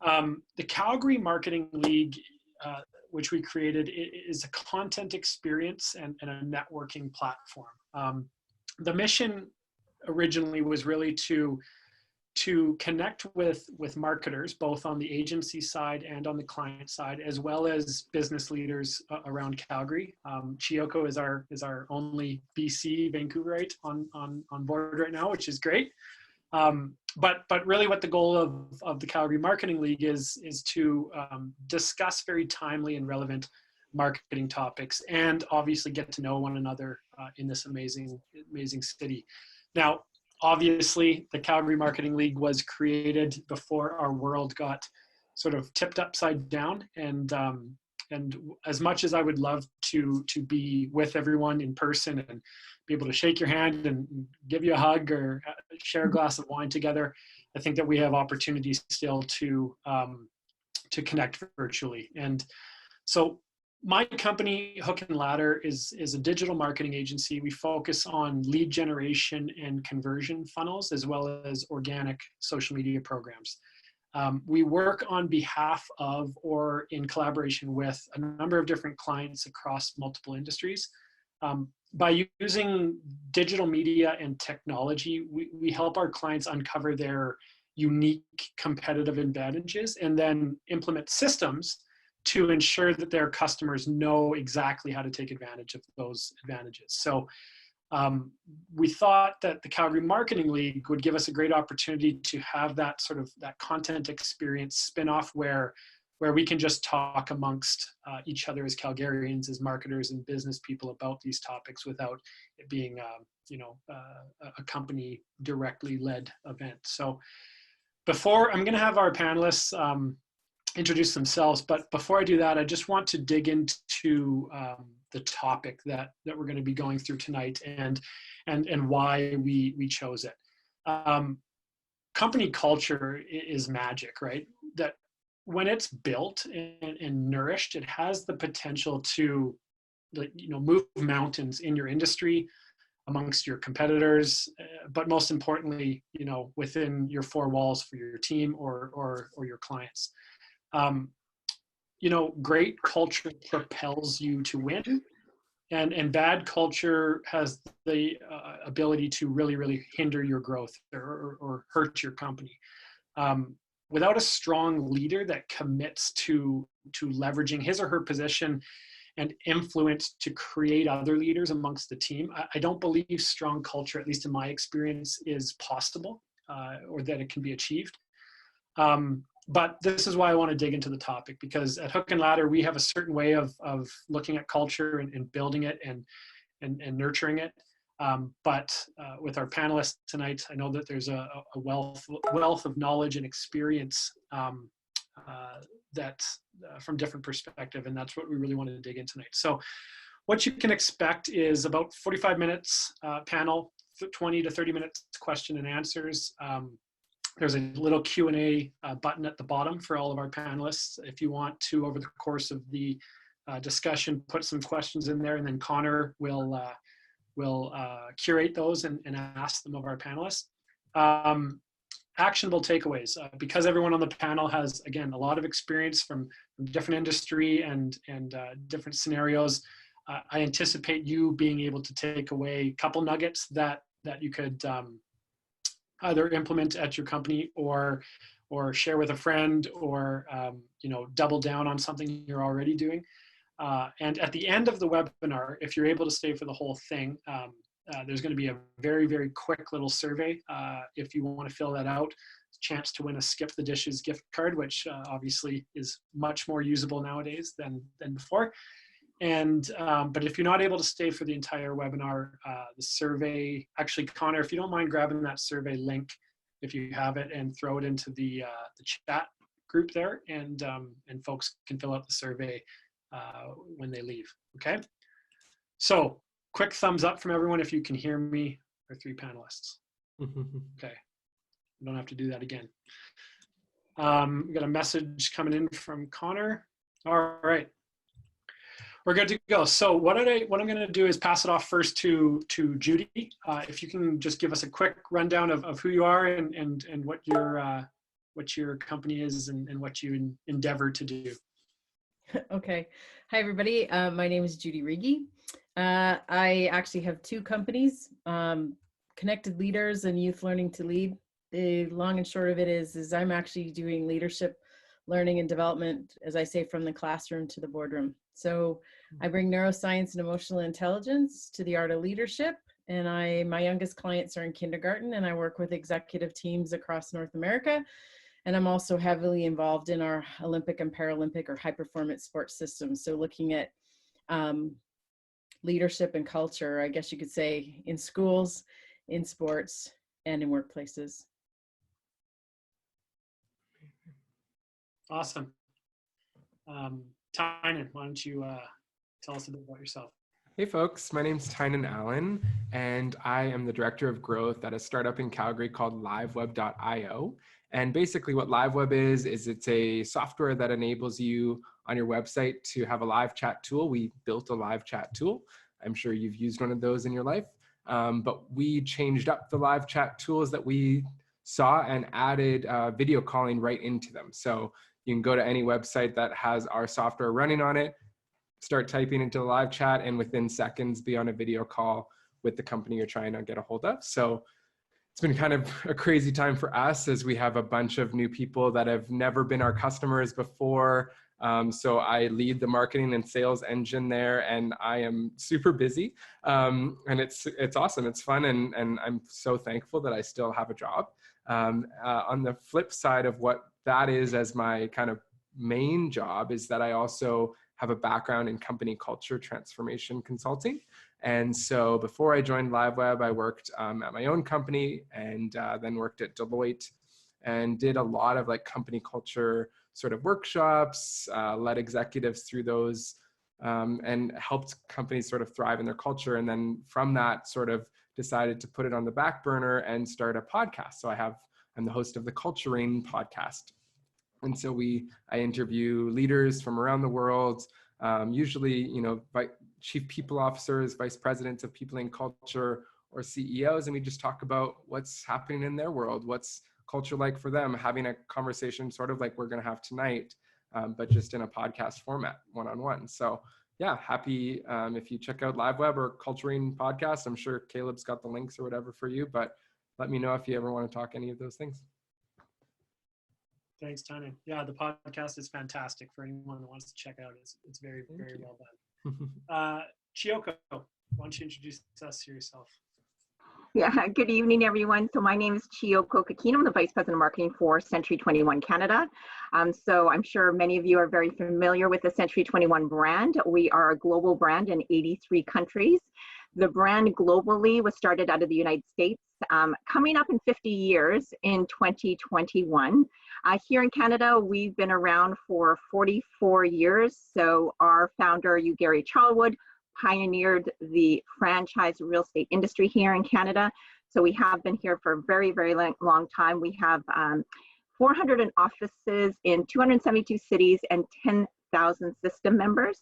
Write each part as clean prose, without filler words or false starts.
The Calgary Marketing League, which we created, is a content experience and a networking platform. The mission originally was really to connect with marketers, both on the agency side and on the client side, as well as business leaders around Calgary. Chiyoko is our only BC Vancouverite on board right now, which is great. But really what the goal of the Calgary Marketing League is to discuss very timely and relevant marketing topics, and obviously get to know one another in this amazing city. Now, obviously, the Calgary Marketing League was created before our world got sort of tipped upside down. And as much as I would love to be with everyone in person and be able to shake your hand and give you a hug or share a glass of wine together, I think that we have opportunities still to connect virtually. And so my company, Hook and Ladder, is a digital marketing agency. We focus on lead generation and conversion funnels, as well as organic social media programs. We work on behalf of or in collaboration with a number of different clients across multiple industries. By using digital media and technology, we help our clients uncover their unique competitive advantages and then implement systems to ensure that their customers know exactly how to take advantage of those advantages. So we thought that the Calgary Marketing League would give us a great opportunity to have that sort of that content experience spin-off where we can just talk amongst each other as Calgarians, as marketers and business people about these topics without it being a company directly led event. So I'm going to have our panelists introduce themselves, but before I do that, I just want to dig into the topic that we're going to be going through tonight and why we chose it. Company culture is magic, right? That when it's built and nourished, it has the potential to, move mountains in your industry, amongst your competitors, but most importantly, within your four walls for your team or your clients. Great culture propels you to win, and bad culture has the ability to really, really hinder your growth or hurt your company. Without a strong leader that commits to leveraging his or her position and influence to create other leaders amongst the team, I don't believe strong culture, at least in my experience, is possible or that it can be achieved. But this is why I want to dig into the topic, because at Hook and Ladder, we have a certain way of looking at culture and building it and nurturing it. But with our panelists tonight, I know that there's a wealth of knowledge and experience that's from different perspective, and that's what we really want to dig in tonight. So what you can expect is about 45 minutes panel, 20 to 30 minutes question and answers. There's a little Q&A button at the bottom for all of our panelists. If you want to, over the course of the discussion, put some questions in there, and then Connor will curate those and ask them of our panelists. Actionable takeaways, because everyone on the panel has, again, a lot of experience from different industry and different scenarios. I anticipate you being able to take away a couple nuggets that you could either implement at your company or share with a friend, or double down on something you're already doing. And at the end of the webinar, if you're able to stay for the whole thing, there's going to be a very, very quick little survey. If you want to fill that out, chance to win a Skip the Dishes gift card, which obviously is much more usable nowadays than before. And but if you're not able to stay for the entire webinar, the survey, actually, Connor, if you don't mind grabbing that survey link, if you have it, and throw it into the chat group there, and folks can fill out the survey when they leave. Okay. So quick thumbs up from everyone if you can hear me, our three panelists. Okay. We don't have to do that again. We got a message coming in from Connor. All right. We're good to go. So what I'm going to do is pass it off first to Judy. If you can just give us a quick rundown of who you are and what your what your company is and what you endeavor to do. Okay. Hi, everybody. My name is Judy Riege. I actually have two companies, Connected Leaders and Youth Learning to Lead. The long and short of it is I'm actually doing leadership learning and development, as I say, from the classroom to the boardroom. So I bring neuroscience and emotional intelligence to the art of leadership. And my youngest clients are in kindergarten, and I work with executive teams across North America. And I'm also heavily involved in our Olympic and Paralympic or high performance sports systems. So looking at leadership and culture, I guess you could say, in schools, in sports, and in workplaces. Awesome. Tynan, why don't you tell us a bit about yourself? Hey folks, my name's Tynan Allan, and I am the Director of Growth at a startup in Calgary called liveweb.io. And basically what LiveWeb is it's a software that enables you on your website to have a live chat tool. We built a live chat tool. I'm sure you've used one of those in your life, but we changed up the live chat tools that we saw and added video calling right into them. So you can go to any website that has our software running on it, start typing into the live chat, and within seconds be on a video call with the company you're trying to get a hold of. So it's been kind of a crazy time for us as we have a bunch of new people that have never been our customers before. So I lead the marketing and sales engine there, and I am super busy. And it's awesome. It's fun, and I'm so thankful that I still have a job. On the flip side of what that is as my kind of main job is that I also have a background in company culture transformation consulting. And so before I joined LiveWeb, I worked at my own company and then worked at Deloitte and did a lot of like company culture sort of workshops, led executives through those and helped companies sort of thrive in their culture. And then from that sort of decided to put it on the back burner and start a podcast. So I'm the host of the Culturing podcast. And so I interview leaders from around the world, usually, chief people officers, vice presidents of people in culture, or CEOs, and we just talk about what's happening in their world, what's culture like for them, having a conversation sort of like we're going to have tonight, but just in a podcast format, one-on-one. So yeah, happy if you check out LiveWeb or Culturing podcast. I'm sure Caleb's got the links or whatever for you, but let me know if you ever want to talk any of those things. Thanks, Tynan. Yeah, the podcast is fantastic for anyone that wants to check out. It's very, very well done. Chiyoko, why don't you introduce us to yourself? Yeah, good evening, everyone. So my name is Chiyoko Kakino. I'm the Vice President of Marketing for Century 21 Canada. So I'm sure many of you are very familiar with the Century 21 brand. We are a global brand in 83 countries. The brand globally was started out of the United States, coming up in 50 years in 2021. Here in Canada, we've been around for 44 years. So our founder, Gary Charlwood, pioneered the franchise real estate industry here in Canada. So we have been here for a very, very long time. We have 400 offices in 272 cities and 10,000 system members.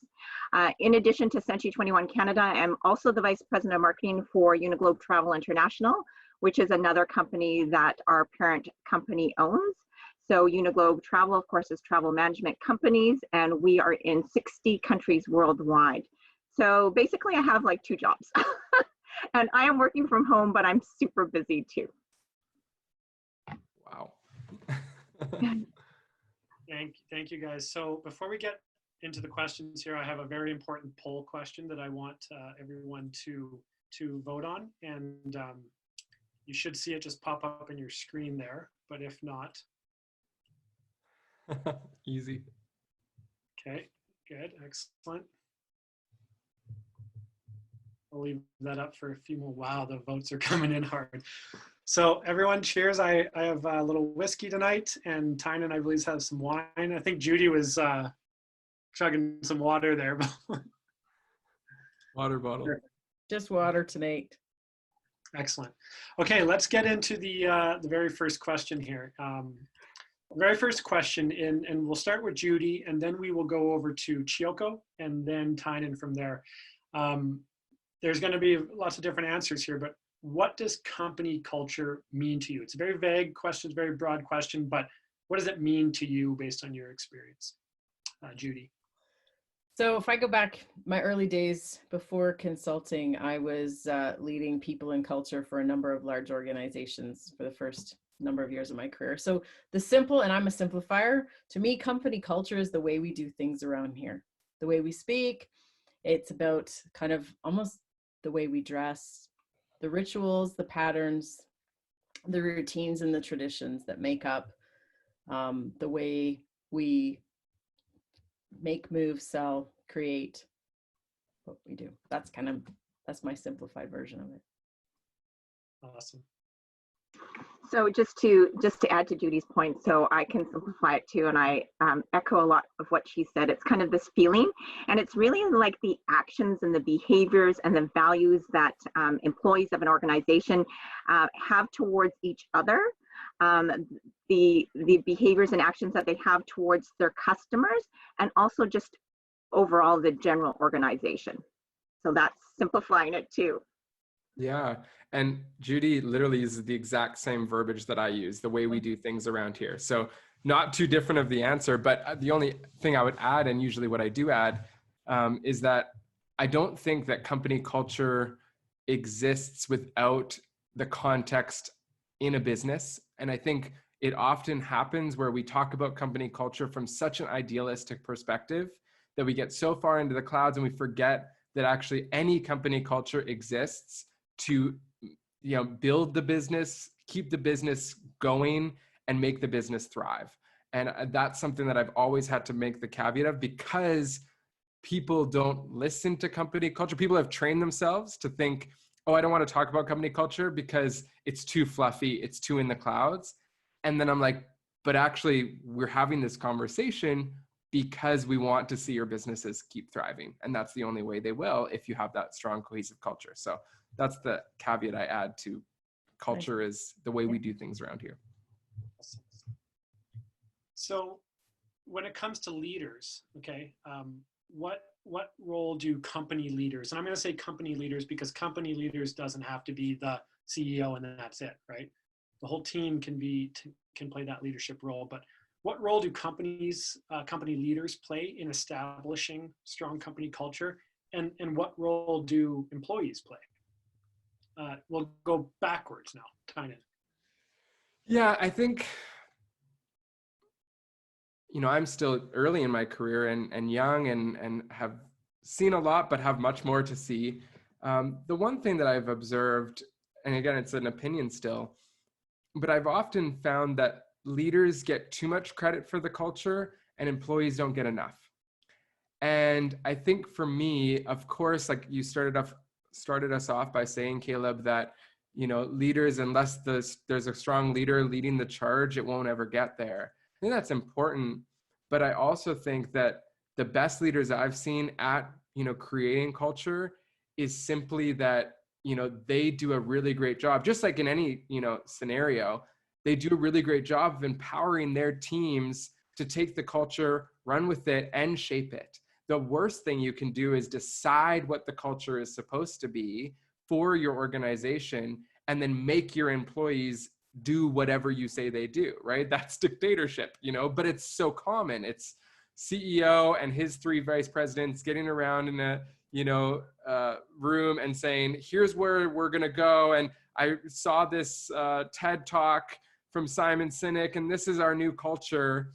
In addition to Century 21 Canada, I'm also the Vice President of Marketing for Uniglobe Travel International, which is another company that our parent company owns. So Uniglobe Travel, of course, is travel management companies, and we are in 60 countries worldwide. So basically I have like two jobs and I am working from home, but I'm super busy too. Wow. Thank you guys. So before we get into the questions here, I have a very important poll question that I want everyone to vote on. And you should see it just pop up on your screen there, but if not. Easy. Okay, good, excellent. I'll leave that up for a few more. Wow, the votes are coming in hard. So everyone, cheers. I have a little whiskey tonight, and Tynan, I believe, has some wine. I think Judy was chugging some water there. Water bottle. Just water tonight. Excellent. Okay, let's get into the very first question here. The very first question, and we'll start with Judy, and then we will go over to Chiyoko, and then Tynan from there. There's going to be lots of different answers here, but what does company culture mean to you? It's a very vague question, it's a very broad question, but what does it mean to you based on your experience? Judy. So if I go back my early days before consulting, I was leading people and culture for a number of large organizations for the first number of years of my career. So the simple, and I'm a simplifier, to me, company culture is the way we do things around here, the way we speak. It's about kind of almost the way we dress, the rituals, the patterns, the routines and the traditions that make up the way we make, move, sell, create what we do. That's my simplified version of it. Awesome. So just to add to Judy's point, so I can simplify it too, and I echo a lot of what she said. It's kind of this feeling, and it's really like the actions and the behaviors and the values that employees of an organization have towards each other, the behaviors and actions that they have towards their customers, and also just overall the general organization. So that's simplifying it too. Yeah. And Judy literally uses the exact same verbiage that I use, the way we do things around here. So not too different of the answer, but the only thing I would add, and usually what I do add, is that I don't think that company culture exists without the context in a business. And I think it often happens where we talk about company culture from such an idealistic perspective that we get so far into the clouds and we forget that actually any company culture exists to, build the business, keep the business going, and make the business thrive. And that's something that I've always had to make the caveat of, because people don't listen to company culture. People have trained themselves to think, oh, I don't want to talk about company culture because it's too fluffy, it's too in the clouds. And then I'm like, but actually we're having this conversation because we want to see your businesses keep thriving. And that's the only way they will if you have that strong cohesive culture. So that's the caveat I add to culture, is the way we do things around here. So when it comes to leaders, okay, what role do company leaders, and I'm going to say company leaders because company leaders doesn't have to be the CEO and then that's it, right? The whole team can play that leadership role, but what role do company leaders play in establishing strong company culture, and what role do employees play? We'll go backwards now, Tynan. Yeah, I think, I'm still early in my career and young and have seen a lot, but have much more to see. The one thing that I've observed, and again, it's an opinion still, but I've often found that leaders get too much credit for the culture and employees don't get enough. And I think for me, of course, like you started us off by saying, Caleb, that, leaders, unless there's a strong leader leading the charge, it won't ever get there. I think that's important. But I also think that the best leaders I've seen at, creating culture is simply that, they do a really great job, just like in any, scenario, they do a really great job of empowering their teams to take the culture, run with it, and shape it. The worst thing you can do is decide what the culture is supposed to be for your organization and then make your employees do whatever you say they do, right? That's dictatorship, but it's so common. It's CEO and his 3 vice presidents getting around in a, room and saying, here's where we're going to go. And I saw this TED talk from Simon Sinek, and this is our new culture.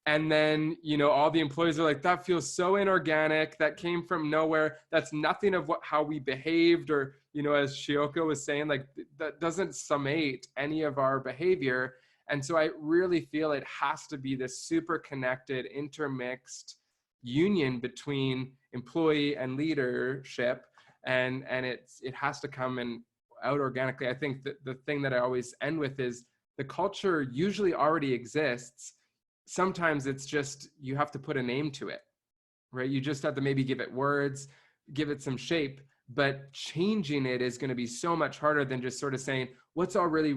And then, all the employees are like, that feels so inorganic. That came from nowhere. That's nothing of how we behaved, or, as Shioko was saying, like that doesn't summate any of our behavior. And so I really feel it has to be this super connected, intermixed union between employee and leadership. And it has to come out organically. I think that the thing that I always end with is the culture usually already exists. Sometimes it's just, you have to put a name to it, right? You just have to maybe give it words, give it some shape, but changing it is going to be so much harder than just sort of saying what's already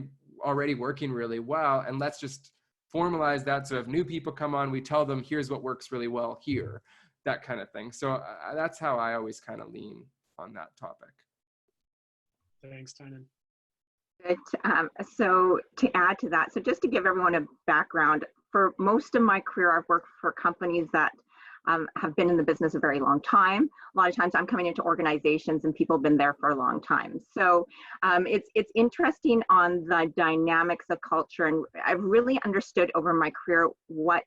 working really well. And let's just formalize that. So if new people come on, we tell them, here's what works really well here, that kind of thing. So that's how I always kind of lean on that topic. Thanks, Tynan. Good. So to add to that, so just to give everyone a background, for most of my career, I've worked for companies that have been in the business a very long time. A lot of times I'm coming into organizations and people have been there for a long time. So it's interesting on the dynamics of culture. And I've really understood over my career what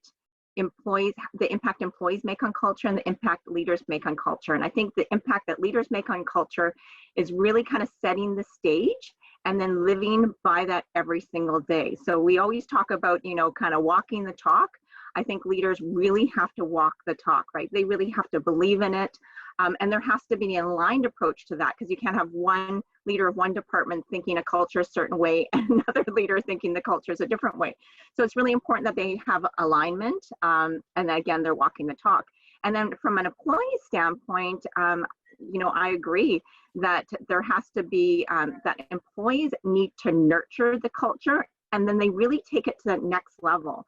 the impact employees make on culture and the impact leaders make on culture. And I think the impact that leaders make on culture is really kind of setting the stage and then living by that every single day. So we always talk about, kind of walking the talk. I think leaders really have to walk the talk, right? They really have to believe in it. And there has to be an aligned approach to that, because you can't have one leader of one department thinking a culture a certain way and another leader thinking the culture is a different way. So it's really important that they have alignment. And again, they're walking the talk. And then from an employee standpoint, I agree that there has to be that employees need to nurture the culture, and then they really take it to the next level.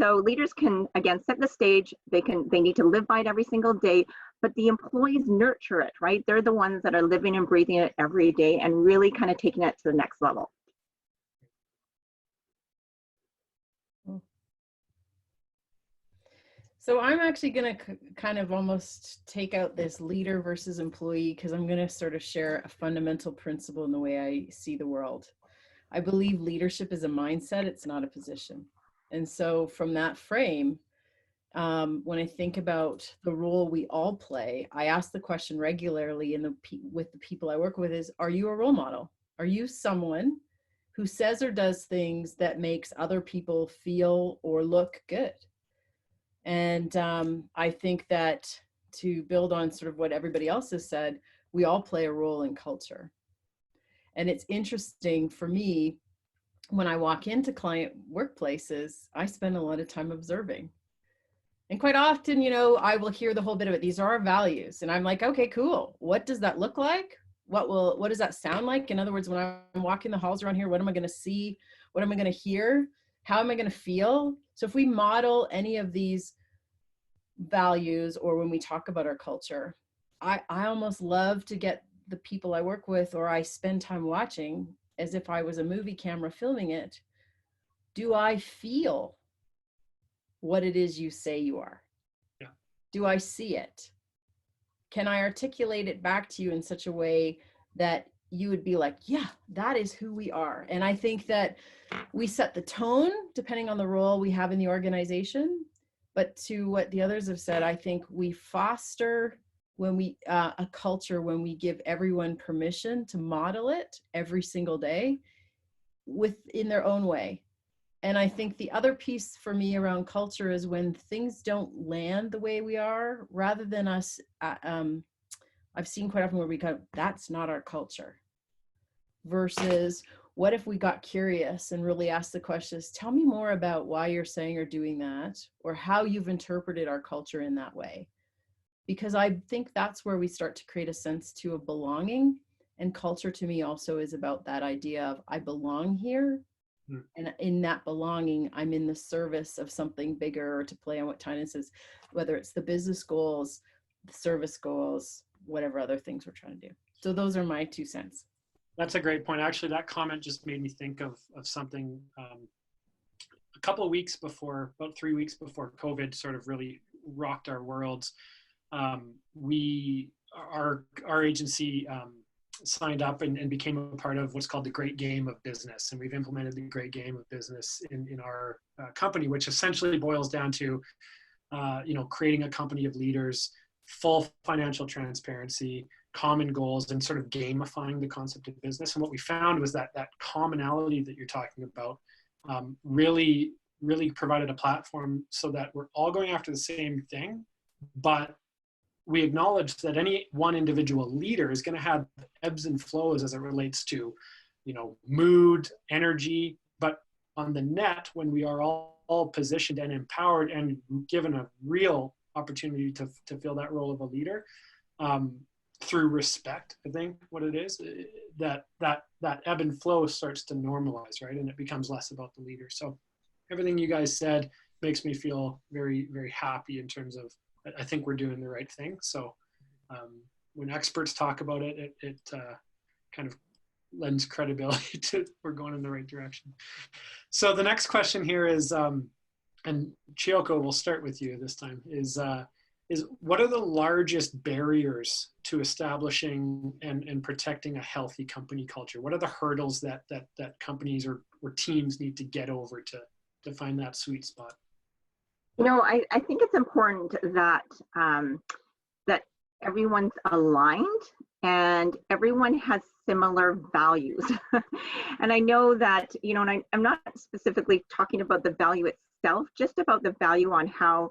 So leaders can, again, set the stage. They need to live by it every single day, but the employees nurture it, right? They're the ones that are living and breathing it every day and really kind of taking it to the next level. So I'm actually going to kind of almost take out this leader versus employee, because I'm going to sort of share a fundamental principle in the way I see the world. I believe leadership is a mindset. It's not a position. And so from that frame, when I think about the role we all play, I ask the question regularly with the people I work with is, are you a role model? Are you someone who says or does things that makes other people feel or look good? And I think that, to build on sort of what everybody else has said, we all play a role in culture. And it's interesting for me, when I walk into client workplaces, I spend a lot of time observing. And quite often, I will hear the whole bit of it. These are our values. And I'm like, okay, cool. What does that look like? What does that sound like? In other words, when I'm walking the halls around here, what am I going to see? What am I going to hear? How am I going to feel? So if we model any of these values, or when we talk about our culture, I almost love to get the people I work with, or I spend time watching, as if I was a movie camera filming it. Do I feel what it is you say you are? Yeah. Do I see it? Can I articulate it back to you in such a way that you would be like, yeah, that is who we are? And I think that we set the tone depending on the role we have in the organization. But to what the others have said, I think we foster a culture when we give everyone permission to model it every single day in their own way. And I think the other piece for me around culture is when things don't land the way we are, rather than us, I've seen quite often where we go, that's not our culture, versus what if we got curious and really asked the questions, tell me more about why you're saying or doing that, or how you've interpreted our culture in that way. Because I think that's where we start to create a sense too of belonging. And culture to me also is about that idea of I belong here. And in that belonging, I'm in the service of something bigger, or to play on what Tynan says, whether it's the business goals, the service goals, whatever other things we're trying to do. So those are my 2 cents. That's a great point. Actually, that comment just made me think of something a couple of weeks before, about 3 weeks before COVID sort of really rocked our worlds. Our agency signed up and became a part of what's called the Great Game of Business. And we've implemented the Great Game of Business in our company, which essentially boils down to, creating a company of leaders, full financial transparency, common goals, and sort of gamifying the concept of business. And what we found was that commonality that you're talking about really provided a platform so that we're all going after the same thing, but we acknowledge that any one individual leader is going to have ebbs and flows as it relates to, mood, energy. But on the net, when we are all positioned and empowered and given a real opportunity to fill that role of a leader, through respect, I think what it is, that ebb and flow starts to normalize, right? And it becomes less about the leader. So everything you guys said makes me feel very, very happy in terms of, I think we're doing the right thing. So when experts talk about it, it kind of lends credibility to we're going in the right direction. So the next question here is, and Chiyoko, we'll start with you this time, is what are the largest barriers to establishing and protecting a healthy company culture? What are the hurdles that companies or teams need to get over to find that sweet spot? You know, I think it's important that that everyone's aligned and everyone has similar values. And I know that, you know, and I'm not specifically talking about the value itself, just about the value on how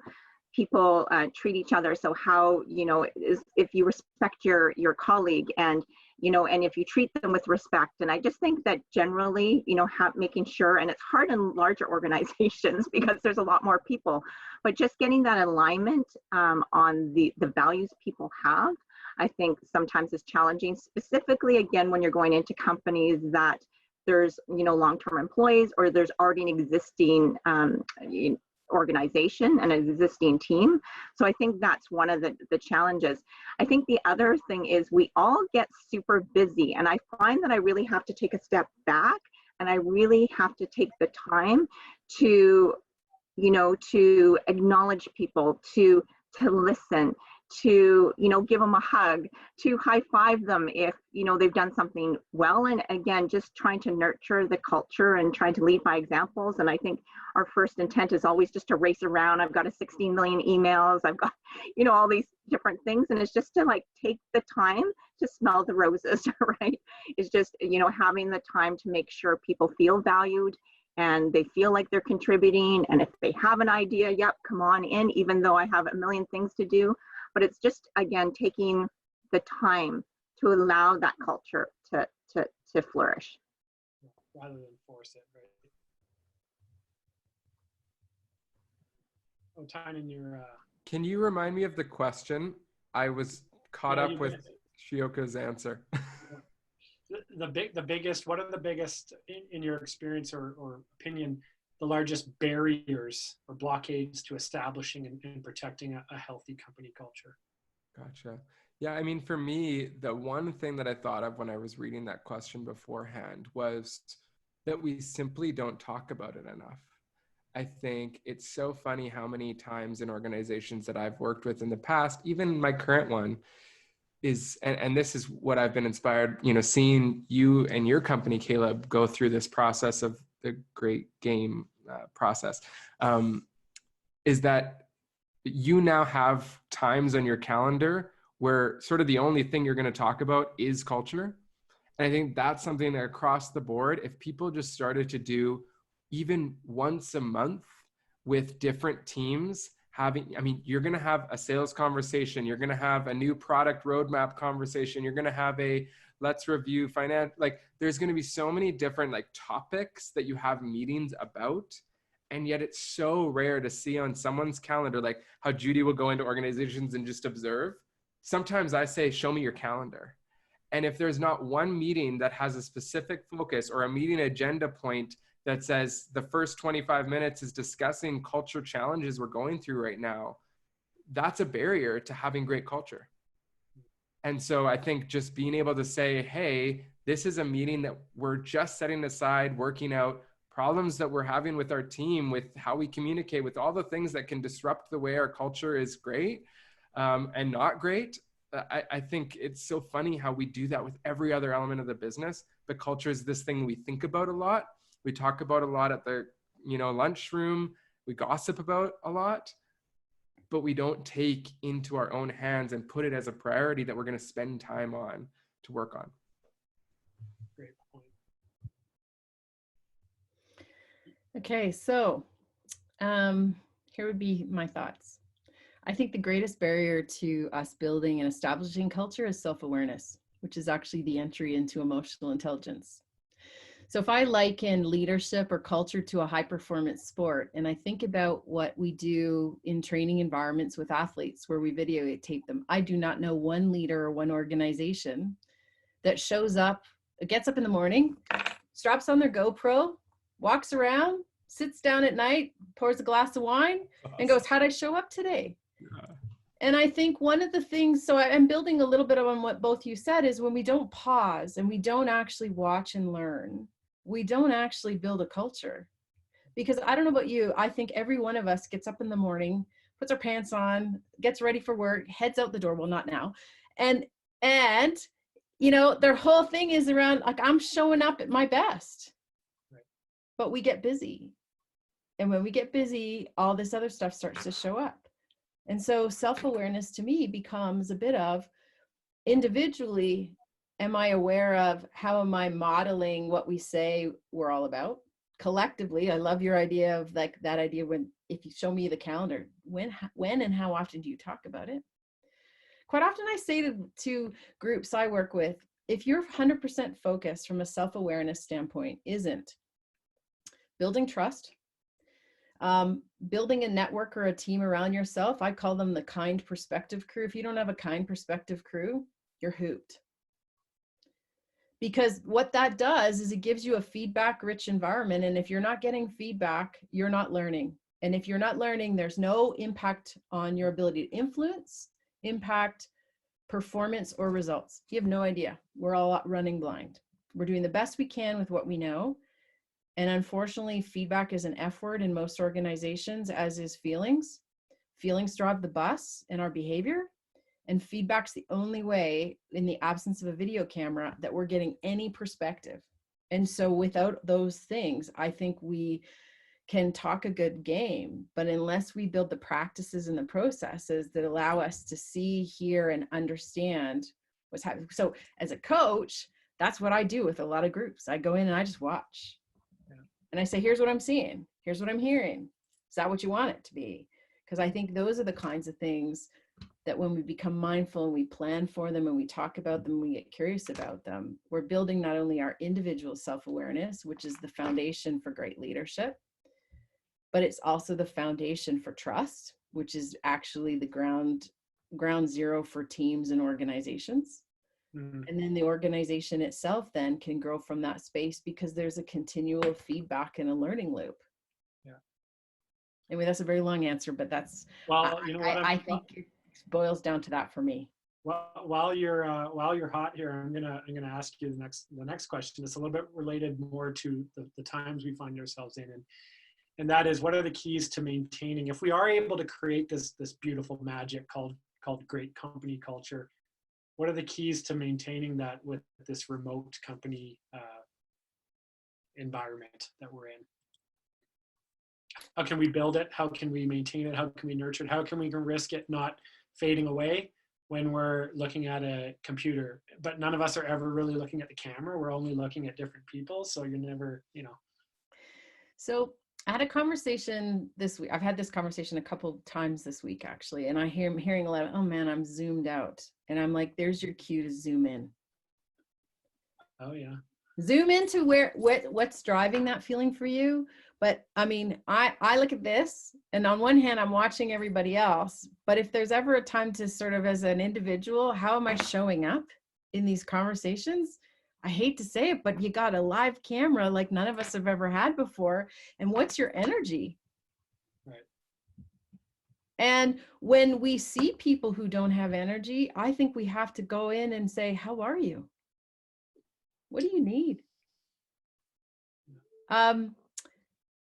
people treat each other. So how, you know, if you respect your colleague, and, you know, and if you treat them with respect. And I just think that generally, you know, making sure, and it's hard in larger organizations because there's a lot more people, but just getting that alignment on the values people have, I think sometimes is challenging, specifically, again, when you're going into companies that there's, you know, long-term employees, or there's already an existing organization and an existing team. So I think that's one of the challenges. I think the other thing is we all get super busy, and I find that I really have to take a step back, and I really have to take the time to, you know, to acknowledge people, to listen, to, you know, give them a hug, to high five them if, you know, they've done something well. And again, just trying to nurture the culture and trying to lead by examples. And I think our first intent is always just to race around. I've got a 16 million emails. I've got, you know, all these different things. And it's just to like take the time to smell the roses, right? It's just, you know, having the time to make sure people feel valued and they feel like they're contributing. And if they have an idea, yep, come on in, even though I have a million things to do. But it's just, again, taking the time to allow that culture to flourish. Rather than force it, right? Oh, Tynan, you're... Can you remind me of the question? I was caught up with Chiyoko's answer. The biggest, what are the biggest, in your experience or opinion, the largest barriers or blockades to establishing and protecting a healthy company culture? Gotcha. Yeah, I mean, for me, the one thing that I thought of when I was reading that question beforehand was that we simply don't talk about it enough. I think it's so funny how many times in organizations that I've worked with in the past, even my current one, is, and this is what I've been inspired, you know, seeing you and your company, Caleb, go through this process of the great game process, is that you now have times on your calendar where sort of the only thing you're going to talk about is culture. And I think that's something that across the board, if people just started to do even once a month with different teams, having, I mean, you're going to have a sales conversation, you're going to have a new product roadmap conversation, you're going to have a let's review finance, like there's going to be so many different like topics that you have meetings about. And yet it's so rare to see on someone's calendar, like how Judy will go into organizations and just observe. Sometimes I say, show me your calendar. And if there's not one meeting that has a specific focus or a meeting agenda point that says the first 25 minutes is discussing culture challenges we're going through right now, that's a barrier to having great culture. And so I think just being able to say, hey, this is a meeting that we're just setting aside, working out problems that we're having with our team, with how we communicate, with all the things that can disrupt the way our culture is great and not great. I think it's so funny how we do that with every other element of the business. The culture is this thing we think about a lot. We talk about a lot at the, you know, lunchroom. We gossip about a lot, but we don't take into our own hands and put it as a priority that we're going to spend time on to work on. Great point. Okay, so here would be my thoughts. I think the greatest barrier to us building and establishing culture is self-awareness, which is actually the entry into emotional intelligence. So if I liken leadership or culture to a high-performance sport, and I think about what we do in training environments with athletes where we videotape them, I do not know one leader or one organization that shows up, gets up in the morning, straps on their GoPro, walks around, sits down at night, pours a glass of wine, and goes, how'd I show up today? Yeah. And I think one of the things, so I'm building a little bit on what both you said, is when we don't pause and we don't actually watch and learn, we don't actually build a culture. Because I don't know about you, I think every one of us gets up in the morning, puts our pants on, gets ready for work, heads out the door. Well, not now. And, you know, their whole thing is around like, I'm showing up at my best, Right. But we get busy. And when we get busy, all this other stuff starts to show up. And so self-awareness to me becomes a bit of individually, am I aware of how am I modeling what we say we're all about? Collectively, I love your idea of like that idea when, if you show me the calendar, when and how often do you talk about it? Quite often I say to groups I work with, if your 100% focus from a self-awareness standpoint isn't building trust, building a network or a team around yourself, I call them the kind perspective crew. If you don't have a kind perspective crew, you're hooped. Because what that does is it gives you a feedback rich environment. And if you're not getting feedback, you're not learning. And if you're not learning, there's no impact on your ability to influence, impact, performance, or results. You have no idea. We're all running blind. We're doing the best we can with what we know. And unfortunately, feedback is an F word in most organizations, as is feelings. Feelings drive the bus in our behavior. And feedback's the only way, in the absence of a video camera, that we're getting any perspective. And so without those things, I think we can talk a good game, but unless we build the practices and the processes that allow us to see, hear, and understand what's happening. So as a coach, that's what I do with a lot of groups. I go in and I just watch. And I say, here's what I'm seeing. Here's what I'm hearing. Is that what you want it to be? Because I think those are the kinds of things that when we become mindful and we plan for them and we talk about them, we get curious about them, we're building not only our individual self-awareness, which is the foundation for great leadership, but it's also the foundation for trust, which is actually the ground zero for teams and organizations. Mm-hmm. And then the organization itself then can grow from that space because there's a continual feedback and a learning loop. Yeah. Anyway, that's a very long answer, but that's, well, you know what, I think it boils down to that for me. Well, while you're hot here, I'm gonna ask you the next question. It's a little bit related more to the times we find ourselves in, and that is, what are the keys to maintaining, if we are able to create this beautiful magic called great company culture, what are the keys to maintaining that with this remote company environment that we're in? How can we build it? How can we maintain it? How can we nurture it? How can we risk it not fading away when we're looking at a computer? But none of us are ever really looking at the camera. We're only looking at different people. So you're never, you know. So I had a conversation this week. I've had this conversation a couple times this week, actually. And I'm hearing a lot of, oh man, I'm zoomed out. And I'm like, there's your cue to zoom in. Oh yeah. Zoom into what's driving that feeling for you. But I mean, I look at this, and on one hand, I'm watching everybody else. But if there's ever a time to sort of, as an individual, how am I showing up in these conversations? I hate to say it, but you got a live camera like none of us have ever had before. And what's your energy? Right. And when we see people who don't have energy, I think we have to go in and say, how are you? What do you need?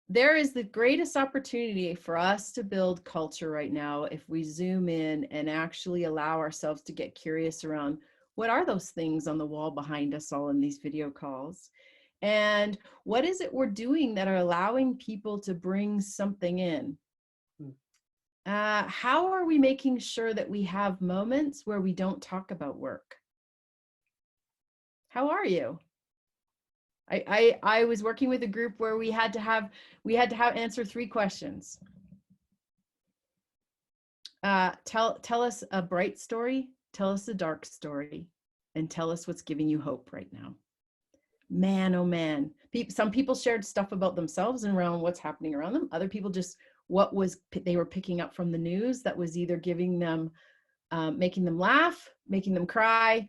There is the greatest opportunity for us to build culture right now if we zoom in and actually allow ourselves to get curious around what are those things on the wall behind us all in these video calls? And what is it we're doing that are allowing people to bring something in? How are we making sure that we have moments where we don't talk about work? How are you? I was working with a group where we had to answer 3 questions. Tell us a bright story, tell us a dark story, and tell us what's giving you hope right now. Man, oh man. Some people shared stuff about themselves and around what's happening around them. Other people just they were picking up from the news that was either giving them, making them laugh, making them cry.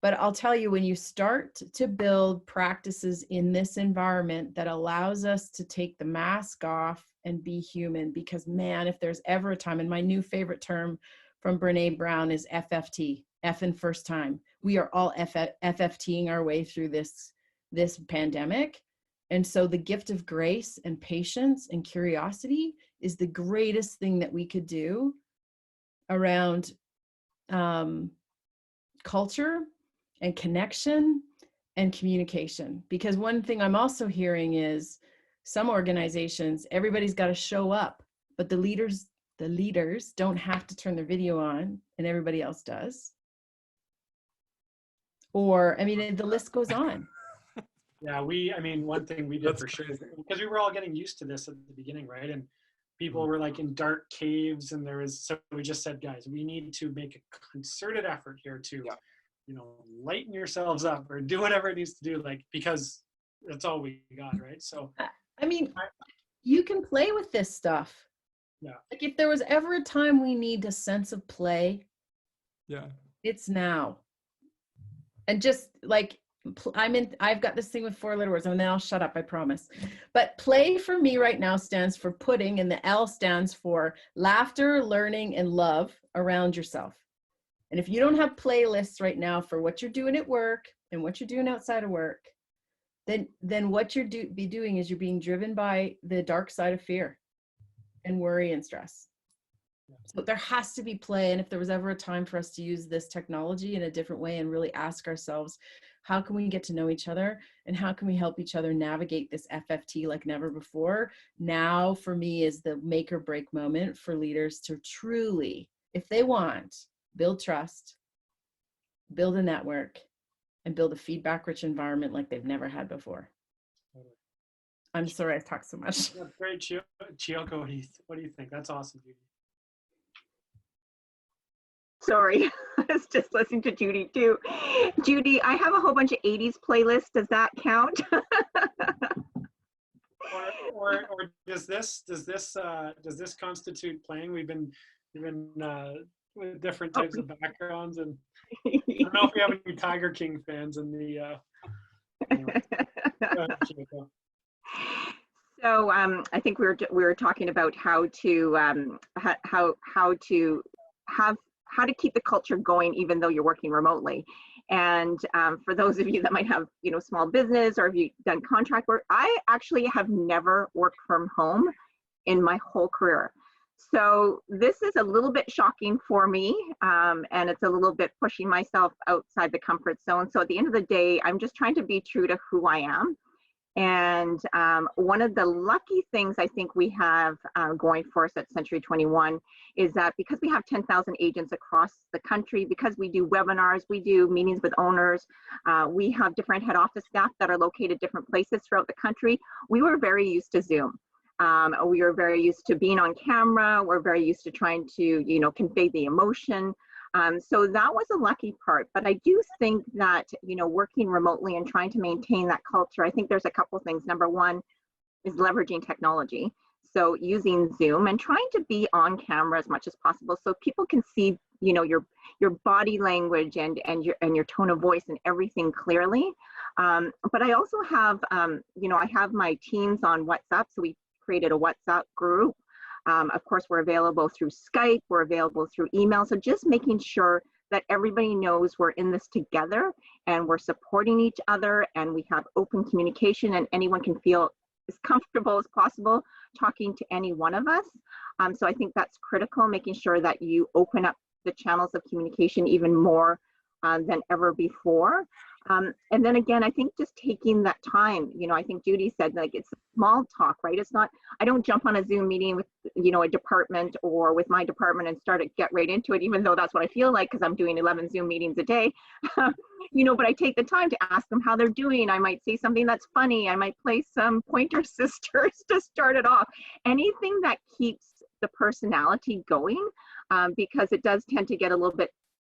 But I'll tell you, when you start to build practices in this environment that allows us to take the mask off and be human, because man, if there's ever a time, and my new favorite term from Brene Brown is FFT, F in first time. We are all FFTing our way through this pandemic. And so the gift of grace and patience and curiosity is the greatest thing that we could do around culture and connection and communication. Because one thing I'm also hearing is some organizations, everybody's got to show up, but the leaders don't have to turn their video on and everybody else does. Or, I mean, the list goes on. Yeah, I mean, one thing we did for sure is because we were all getting used to this at the beginning, right? And people were like in dark caves, and so we just said, guys, we need to make a concerted effort here to, you know, lighten yourselves up or do whatever it needs to do, like, because that's all we got, right? So, I mean, you can play with this stuff. Yeah. Like if there was ever a time we need a sense of play, it's now. And just like, I've got this thing with 4-letter words, and then I'll shut up, I promise. But play for me right now stands for pudding, and the L stands for laughter, learning, and love around yourself. And if you don't have playlists right now for what you're doing at work and what you're doing outside of work, then what you're doing is you're being driven by the dark side of fear and worry and stress. So there has to be play. And if there was ever a time for us to use this technology in a different way and really ask ourselves, how can we get to know each other and how can we help each other navigate this FFT like never before? Now for me is the make or break moment for leaders to truly, if they want, build trust, build a network, and build a feedback-rich environment like they've never had before. I'm sorry I talked so much. That's great, Chiyoko. What do you think? That's awesome, Judy. Sorry, I was just listening to Judy too. Judy, I have a whole bunch of 80s playlists. Does that count? or does this constitute playing? We've been with different types of backgrounds, and I don't know if we have any Tiger King fans in the. Anyway. Go ahead, Chiyoko. So I think we were talking about how to keep the culture going even though you're working remotely. And for those of you that might have, you know, small business or have you done contract work, I actually have never worked from home in my whole career. So this is a little bit shocking for me, and it's a little bit pushing myself outside the comfort zone. So at the end of the day, I'm just trying to be true to who I am. And one of the lucky things I think we have going for us at Century 21 is that because we have 10,000 agents across the country, because we do webinars, we do meetings with owners, we have different head office staff that are located different places throughout the country. We were very used to Zoom. We are very used to being on camera. We're very used to trying to, you know, convey the emotion. So that was a lucky part, but I do think that, you know, working remotely and trying to maintain that culture, I think there's a couple things. Number one is leveraging technology. So using Zoom and trying to be on camera as much as possible so people can see, you know, your body language and your tone of voice and everything clearly. But I also have, you know, I have my teams on WhatsApp. So we created a WhatsApp group. Of course, we're available through Skype, we're available through email. So just making sure that everybody knows we're in this together and we're supporting each other and we have open communication and anyone can feel as comfortable as possible talking to any one of us. So I think that's critical, making sure that you open up the channels of communication even more than ever before. And then again, I think just taking that time, you know, I think Judy said, like, it's small talk, right? It's not, I don't jump on a Zoom meeting with, you know, a department or with my department and get right into it, even though that's what I feel like, because I'm doing 11 Zoom meetings a day, you know, but I take the time to ask them how they're doing. I might say something that's funny. I might play some Pointer Sisters to start it off. Anything that keeps the personality going, because it does tend to get a little bit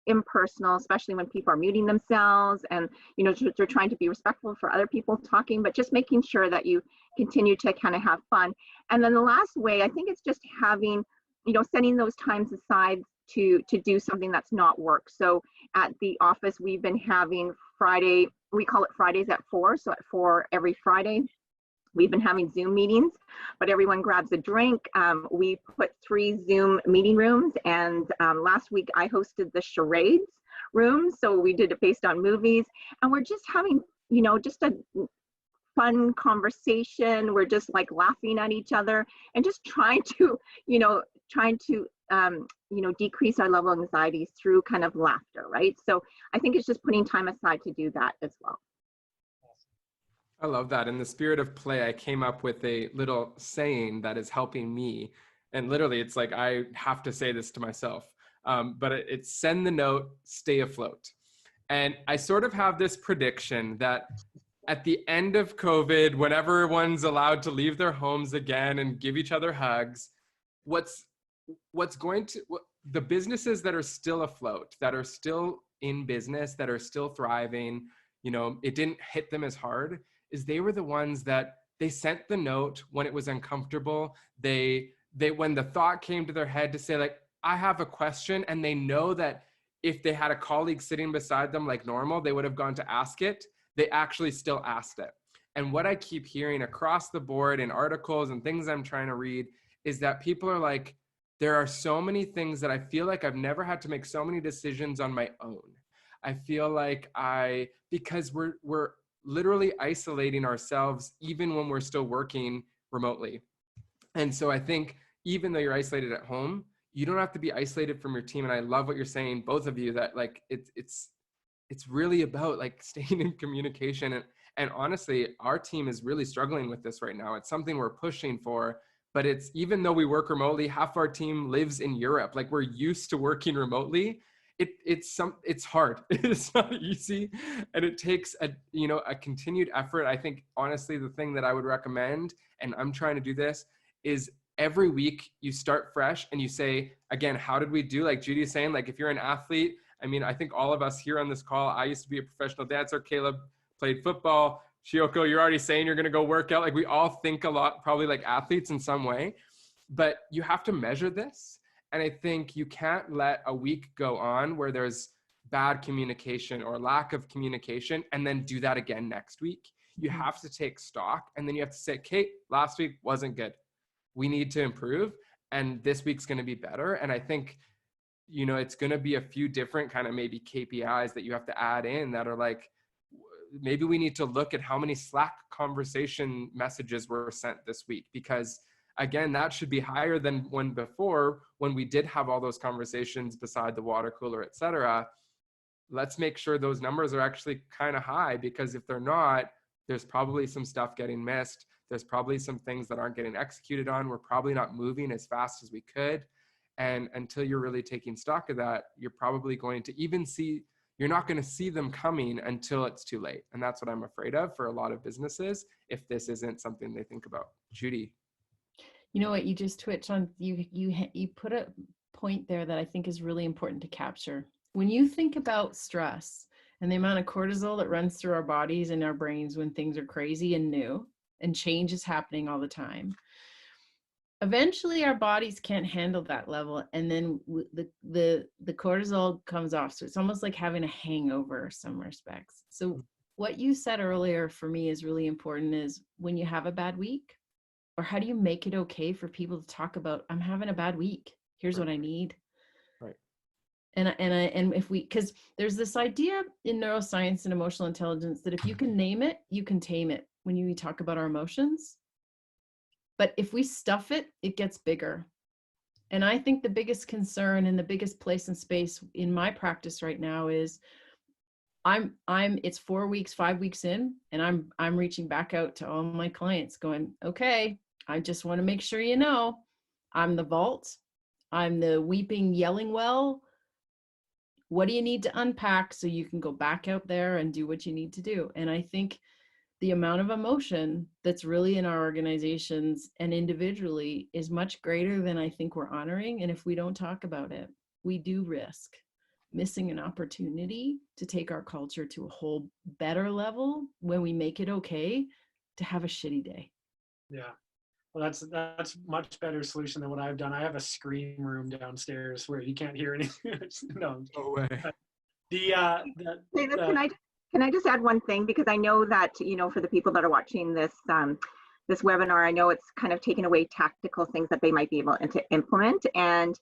impersonal, especially when people are muting themselves and, you know, they're trying to be respectful for other people talking, but just making sure that you continue to kind of have fun. And then the last way, I think it's just having, you know, setting those times aside to do something that's not work. So at the office, we've been having Friday, we call it Fridays at 4. So at 4 every Friday, we've been having Zoom meetings, but everyone grabs a drink. We put 3 Zoom meeting rooms, and last week I hosted the charades room. So we did it based on movies, and we're just having, you know, just a fun conversation. We're just like laughing at each other and just trying to, you know, decrease our level of anxiety through kind of laughter, right? So I think it's just putting time aside to do that as well. I love that. In the spirit of play, I came up with a little saying that is helping me. And literally, it's like I have to say this to myself. But it's send the note, stay afloat. And I sort of have this prediction that at the end of COVID, when everyone's allowed to leave their homes again and give each other hugs, the businesses that are still afloat, that are still in business, that are still thriving, you know, it didn't hit them as hard, is they were the ones that they sent the note when it was uncomfortable. They when the thought came to their head to say like, I have a question, and they know that if they had a colleague sitting beside them like normal, they would have gone to ask it. They actually still asked it. And what I keep hearing across the board in articles and things I'm trying to read is that people are like, there are so many things that I feel like I've never had to make so many decisions on my own. I feel like because we're literally isolating ourselves even when we're still working remotely. And so I think even though you're isolated at home, you don't have to be isolated from your team. And I love what you're saying, both of you, that like it's really about like staying in communication. And honestly, our team is really struggling with this right now. It's something we're pushing for, but it's, even though we work remotely, half our team lives in Europe. Like, we're used to working remotely. It's hard. It's not easy. And it takes a continued effort. I think honestly, the thing that I would recommend, and I'm trying to do this, is every week you start fresh and you say, again, how did we do? Like Judy is saying, like if you're an athlete, I mean, I think all of us here on this call, I used to be a professional dancer. Caleb played football. Chioko, you're already saying you're going to go work out. Like, we all think a lot, probably like athletes in some way, but you have to measure this. And I think you can't let a week go on where there's bad communication or lack of communication and then do that again next week. You have to take stock, and then you have to say, Kate, last week wasn't good. We need to improve, and this week's going to be better. And I think, you know, it's going to be a few different kind of maybe KPIs that you have to add in that are like, maybe we need to look at how many Slack conversation messages were sent this week, because again, that should be higher than when we did have all those conversations beside the water cooler, et cetera. Let's make sure those numbers are actually kind of high, because if they're not, there's probably some stuff getting missed. There's probably some things that aren't getting executed on. We're probably not moving as fast as we could. And until you're really taking stock of that, you're probably going to you're not going to see them coming until it's too late. And that's what I'm afraid of for a lot of businesses, if this isn't something they think about. Judy. You know what, you just twitched on, you put a point there that I think is really important to capture. When you think about stress and the amount of cortisol that runs through our bodies and our brains when things are crazy and new and change is happening all the time, eventually our bodies can't handle that level, and then the cortisol comes off. So it's almost like having a hangover in some respects. So what you said earlier for me is really important, is when you have a bad week, or how do you make it okay for people to talk about, I'm having a bad week, here's what I need. Right. And if we, because there's this idea in neuroscience and emotional intelligence that if you can name it, you can tame it when you talk about our emotions. But if we stuff it, it gets bigger. And I think the biggest concern and the biggest place and space in my practice right now is it's 4 weeks, 5 weeks in, and I'm reaching back out to all my clients going, okay, I just want to make sure you know, I'm the vault. I'm the weeping, yelling well. What do you need to unpack so you can go back out there and do what you need to do? And I think the amount of emotion that's really in our organizations and individually is much greater than I think we're honoring. And if we don't talk about it, we do risk missing an opportunity to take our culture to a whole better level when we make it okay to have a shitty day. Yeah. Well, that's much better solution than what I've done. I have a scream room downstairs where you can't hear anything. No way. Can I just add one thing? Because I know that, you know, for the people that are watching this this webinar, I know it's kind of taking away tactical things that they might be able to implement. And,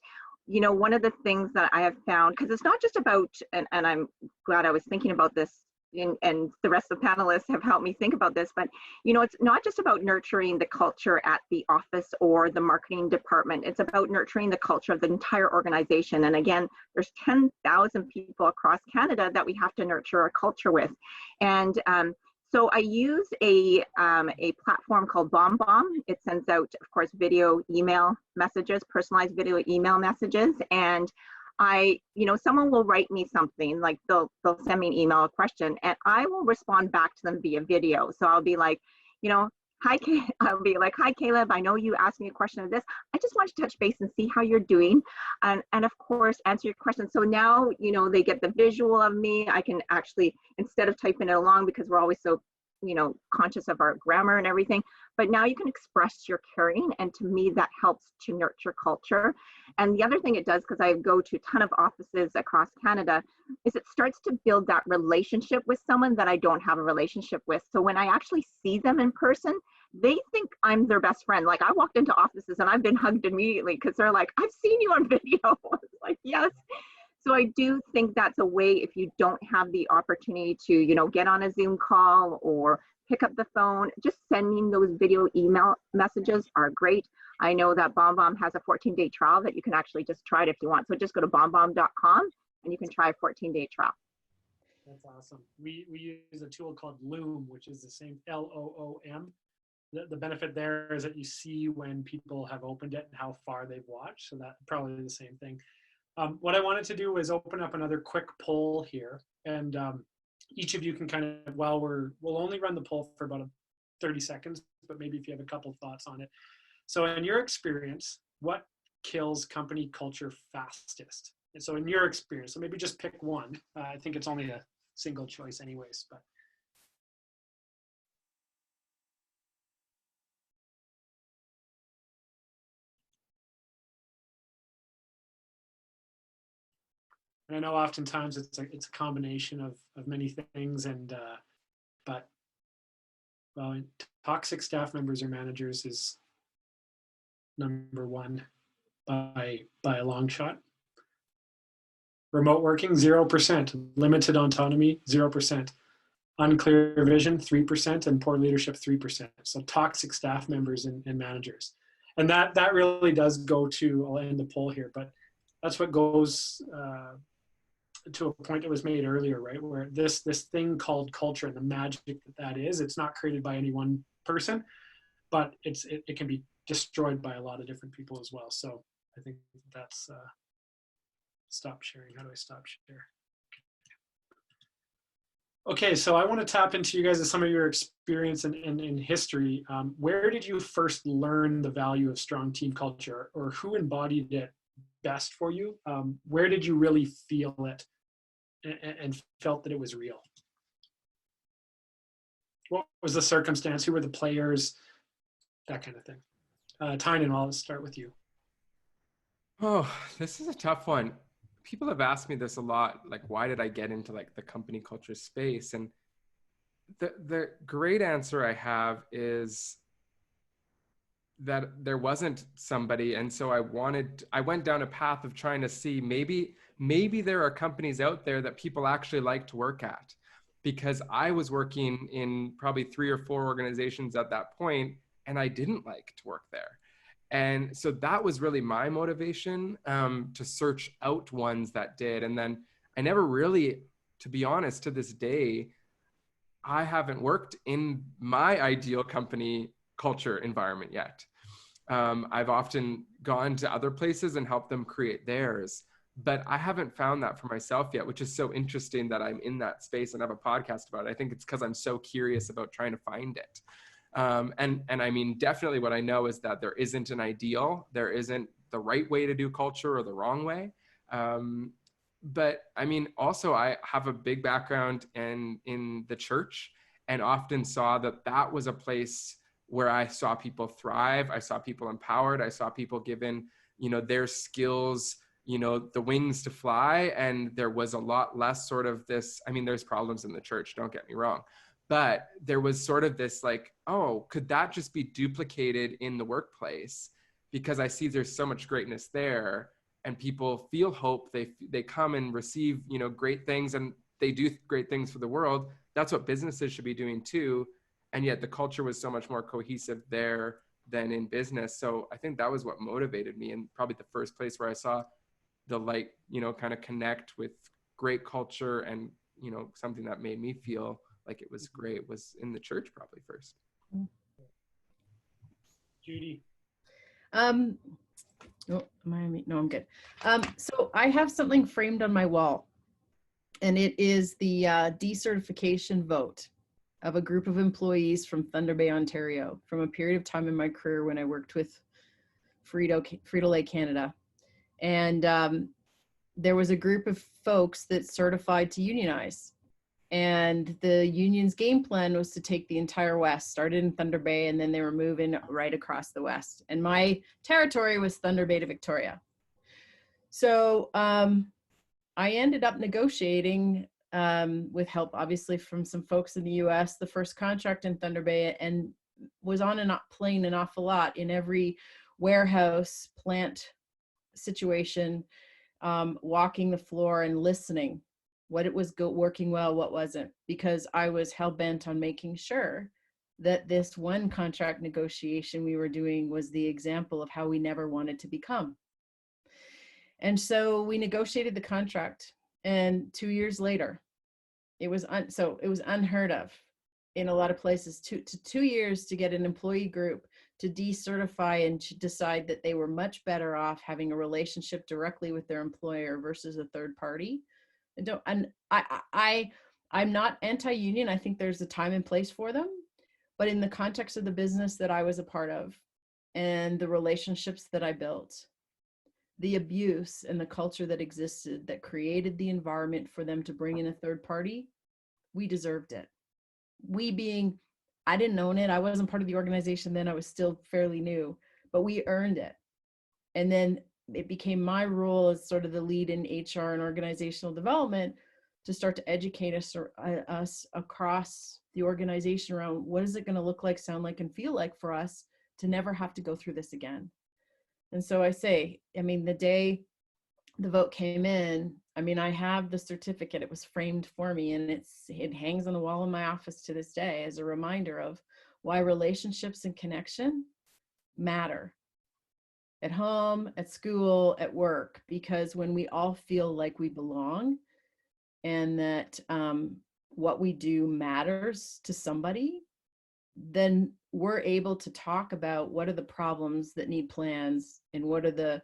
you know, one of the things that I have found, because it's not just about, and I'm glad I was thinking about this and the rest of the panelists have helped me think about this, but it's not just about nurturing the culture at the office or the marketing department. It's about nurturing the culture of the entire organization. And again, there's 10,000 people across Canada that we have to nurture a culture with. And so I use a platform called BombBomb. It sends out, of course, video email messages, personalized video email messages. And someone will write me something, like they'll send me an email, a question, and I will respond back to them via video. So I'll be like, I'll be like, hi, Caleb, I know you asked me a question of this. I just want to touch base and see how you're doing. And of course, answer your question. So now, they get the visual of me. I can actually, instead of typing it along, because we're always so, conscious of our grammar and everything, but now you can express your caring. And to me, that helps to nurture culture. And the other thing it does, because I go to a ton of offices across Canada, is it starts to build that relationship with someone that I don't have a relationship with. So when I actually see them in person, they think I'm their best friend. Like I walked into offices and I've been hugged immediately because they're like, I've seen you on video. It's like, yes. So I do think that's a way, if you don't have the opportunity to, get on a Zoom call or pick up the phone, just sending those video email messages are great. I know that BombBomb has a 14-day trial that you can actually just try it if you want. So just go to bombbomb.com and you can try a 14-day trial. That's awesome. We use a tool called Loom, which is the same, Loom. The benefit there is that you see when people have opened it and how far they've watched. So that's probably the same thing. What I wanted to do is open up another quick poll here, and each of you can kind of, we'll only run the poll for about 30 seconds, but maybe if you have a couple thoughts on it. So in your experience, what kills company culture fastest? And so in your experience, so maybe just pick one. I think it's only a single choice anyways, but. And I know oftentimes it's a combination of many things, and but toxic staff members or managers is number one by a long shot. Remote working, 0%. Limited autonomy, 0%. Unclear vision, 3%, and poor leadership, 3%. So toxic staff members and managers, and that really does go to. I'll end the poll here, but that's what goes. To a point that was made earlier, right? Where this thing called culture and the magic that is, it's not created by any one person, but it can be destroyed by a lot of different people as well. So I think that's, stop sharing. How do I stop share? Okay, so I want to tap into you guys, some of your experience in history. Where did you first learn the value of strong team culture, or who embodied it best for you? Where did you really feel it and felt that it was real? What was the circumstance? Who were the players? That kind of thing. Tynan, I'll start with you. Oh, this is a tough one. People have asked me this a lot, like, why did I get into like the company culture space? And the great answer I have is that there wasn't somebody. And so I went down a path of trying to see maybe there are companies out there that people actually like to work at, because I was working in probably 3 or 4 organizations at that point, and I didn't like to work there. And so that was really my motivation, to search out ones that did. And then I never really, to be honest, to this day, I haven't worked in my ideal company culture environment yet. I've often gone to other places and helped them create theirs, but I haven't found that for myself yet, which is so interesting that I'm in that space and have a podcast about it. I think it's because I'm so curious about trying to find it. And I mean, definitely what I know is that there isn't an ideal, there isn't the right way to do culture or the wrong way. But I mean, also I have a big background in the church, and often saw that was a place where I saw people thrive. I saw people empowered. I saw people given, their skills, the wings to fly. And there was a lot less sort of this, I mean, there's problems in the church, don't get me wrong, but there was sort of this like, oh, could that just be duplicated in the workplace? Because I see there's so much greatness there, and people feel hope. They come and receive, great things, and they do great things for the world. that's what businesses should be doing too. And yet the culture was so much more cohesive there than in business. So I think that was what motivated me, and probably the first place where I saw the light, kind of connect with great culture and, something that made me feel like it was great was in the church probably first. Judy. Oh, no, I'm good. So I have something framed on my wall, and it is the decertification vote of a group of employees from Thunder Bay, Ontario, from a period of time in my career when I worked with Frito-Lay Canada. And there was a group of folks that certified to unionize. And the union's game plan was to take the entire West, started in Thunder Bay, and then they were moving right across the West. And my territory was Thunder Bay to Victoria. So I ended up negotiating with help, obviously, from some folks in the US, the first contract in Thunder Bay, and was on and playing an awful lot in every warehouse, plant situation, walking the floor and listening. What it was working well, what wasn't, because I was hell-bent on making sure that this one contract negotiation we were doing was the example of how we never wanted to become. And so we negotiated the contract, and 2 years later, it was unheard of in a lot of places, 2 years to get an employee group to decertify and to decide that they were much better off having a relationship directly with their employer versus a third party. I'm not anti-union. I think there's a time and place for them, but in the context of the business that I was a part of and the relationships that I built, the abuse and the culture that existed that created the environment for them to bring in a third party, we deserved it. We being, I didn't own it. I wasn't part of the organization then. I was still fairly new, but we earned it. And then it became my role as sort of the lead in HR and organizational development to start to educate us across the organization around what is it going to look like, sound like, and feel like for us to never have to go through this again. And so I say, the day the vote came in, I have the certificate. It was framed for me, and it hangs on the wall in my office to this day as a reminder of why relationships and connection matter. At home, at school, at work, because when we all feel like we belong and that what we do matters to somebody, then we're able to talk about what are the problems that need plans and what are the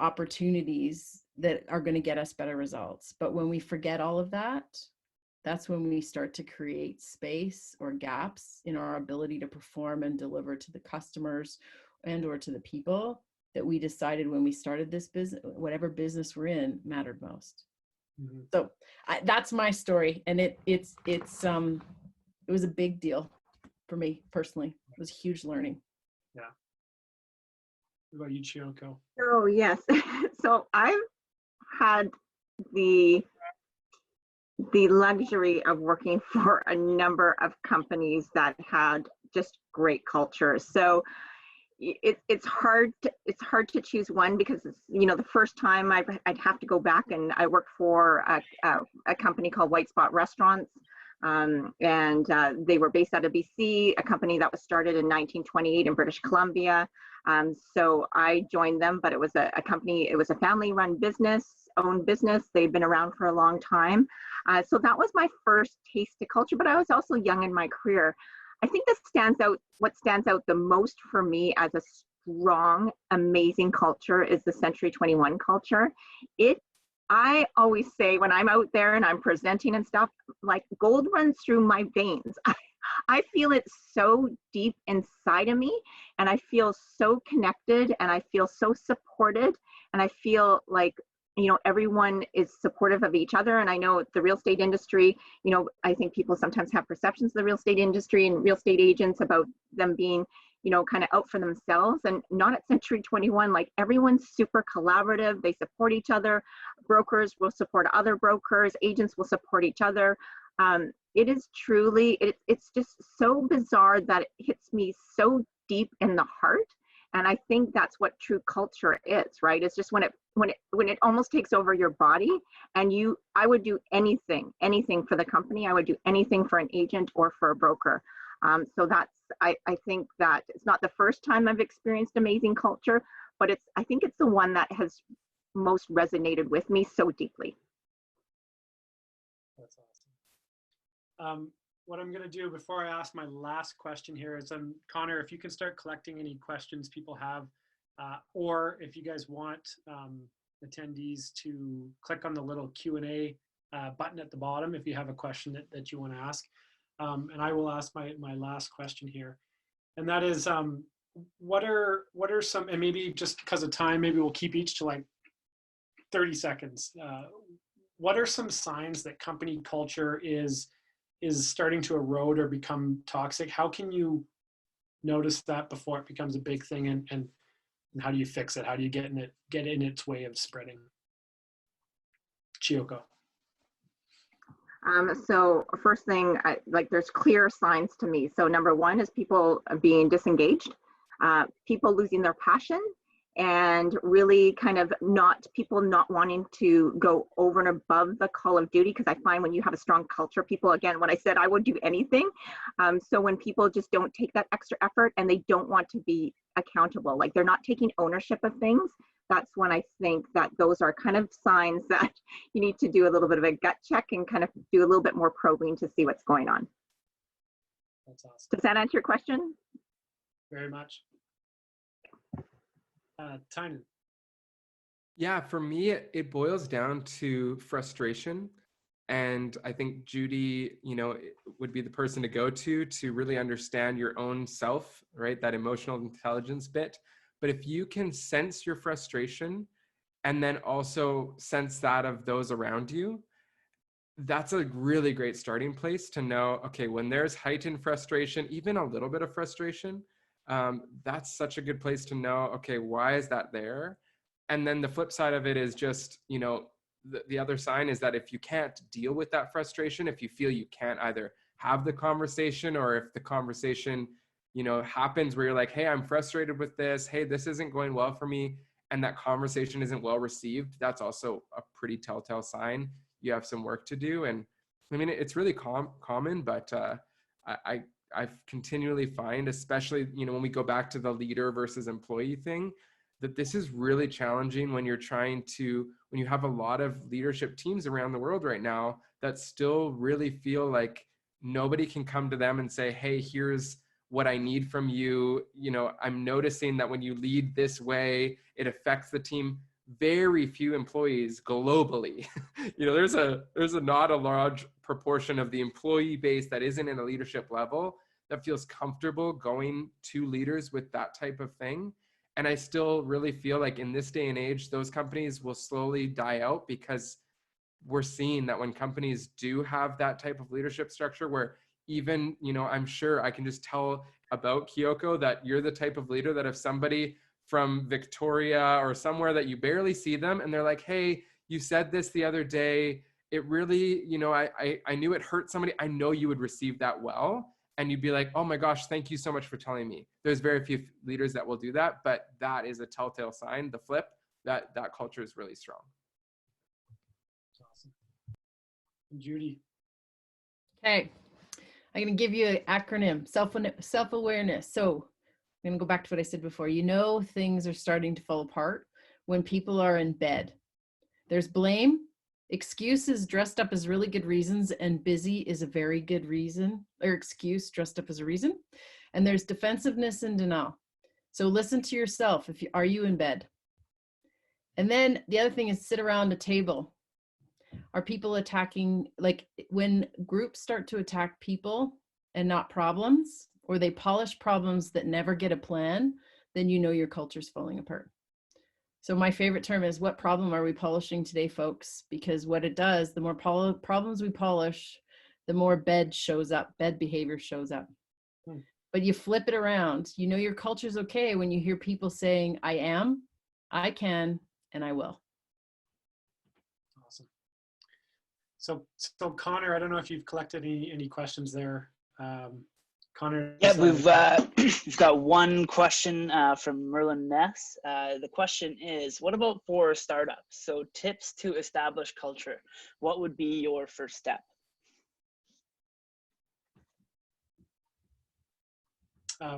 opportunities that are going to get us better results. But when we forget all of that, that's when we start to create space or gaps in our ability to perform and deliver to the customers and or to the people that we decided when we started this business, whatever business we're in, mattered most. Mm-hmm. So that's my story, and it was a big deal for me personally. It was huge learning. Yeah. What about you, Chiyoko? Oh yes. So I've had the luxury of working for a number of companies that had just great cultures. So it's hard to choose one, because it's, the first time I'd have to go back, and I worked for a company called White Spot Restaurants, and they were based out of BC, a company that was started in 1928 in British Columbia. So I joined them, but it was a company, it was a family-run owned business. They've been around for a long time. So that was my first taste of culture, but I was also young in my career. I think what stands out the most for me as a strong, amazing culture is the Century 21 culture. I always say when I'm out there and I'm presenting and stuff, like gold runs through my veins. I feel it so deep inside of me, and I feel so connected, and I feel so supported, and I feel like, everyone is supportive of each other. And I know the real estate industry, I think people sometimes have perceptions of the real estate industry and real estate agents about them being, kind of out for themselves, and not at Century 21. Like, everyone's super collaborative. They support each other. Brokers will support other brokers. Agents will support each other. It is truly, it's just so bizarre that it hits me so deep in the heart. And I think that's what true culture is, right? It's just when when it almost takes over your body, and I would do anything for the company. I would do anything for an agent or for a broker. So I think that it's not the first time I've experienced amazing culture, but I think it's the one that has most resonated with me so deeply. That's awesome. What I'm going to do before I ask my last question here is, Connor, if you can start collecting any questions people have, or if you guys want attendees to click on the little Q&A button at the bottom if you have a question that you want to ask. And I will ask my last question here. And that is, what are some, and maybe just because of time, maybe we'll keep each to like 30 seconds. What are some signs that company culture is starting to erode or become toxic? How can you notice that before it becomes a big thing, and how do you fix it? How do you get in its way of spreading? Chiyoko. So first thing, there's clear signs to me. So number one is people being disengaged, people losing their passion, and really kind of people not wanting to go over and above the call of duty. Because I find when you have a strong culture, people, again, when I said I would do anything. So when people just don't take that extra effort and they don't want to be accountable, like they're not taking ownership of things, that's when I think that those are kind of signs that you need to do a little bit of a gut check and kind of do a little bit more probing to see what's going on. That's awesome. Does that answer your question? Very much. Tynan. Yeah, for me, it boils down to frustration. And I think Judy, would be the person to go to really understand your own self, right? That emotional intelligence bit. But if you can sense your frustration and then also sense that of those around you, that's a really great starting place to know, okay, when there's heightened frustration, even a little bit of frustration, that's such a good place to know, okay, why is that there? And then the flip side of it is just, the other sign is that if you can't deal with that frustration, if you feel you can't either have the conversation, or if the conversation, happens where you're like, hey, I'm frustrated with this. Hey, this isn't going well for me. And that conversation isn't well received. That's also a pretty telltale sign you have some work to do. And I mean, it's really common, but I continually find, especially, when we go back to the leader versus employee thing, that this is really challenging when you have a lot of leadership teams around the world right now that still really feel like nobody can come to them and say, hey, here's what I need from you. I'm noticing that when you lead this way, it affects the team. Very few employees globally, there's not a large proportion of the employee base that isn't in a leadership level that feels comfortable going to leaders with that type of thing. And I still really feel like in this day and age, those companies will slowly die out, because we're seeing that when companies do have that type of leadership structure where even, I'm sure I can just tell about Chiyoko that you're the type of leader that if somebody from Victoria or somewhere that you barely see them and they're like, hey, you said this the other day, it really, I knew it hurt somebody, I know you would receive that well. And you'd be like, oh my gosh, thank you so much for telling me. There's very few leaders that will do that, but that is a telltale sign, the flip, that culture is really strong. Awesome. And Judy. Okay, I'm going to give you an acronym, self-awareness. So I'm going to go back to what I said before. Things are starting to fall apart when people are in bed. There's blame. Excuses dressed up as really good reasons, and busy is a very good reason, or excuse dressed up as a reason. And there's defensiveness and denial. So listen to yourself. Are you in bed? And then the other thing is sit around a table. Are people attacking, like when groups start to attack people and not problems, or they polish problems that never get a plan, then your culture's falling apart. So my favorite term is, what problem are we polishing today, folks? Because what it does, the more problems we polish, the more bed behavior shows up. But you flip it around, your culture's okay when you hear people saying, I am, I can, and I will. Awesome. So Connor, I don't know if you've collected any questions there. Connor. Yeah, we've got one question from Merlin Ness. The question is, what about for startups? So tips to establish culture. What would be your first step?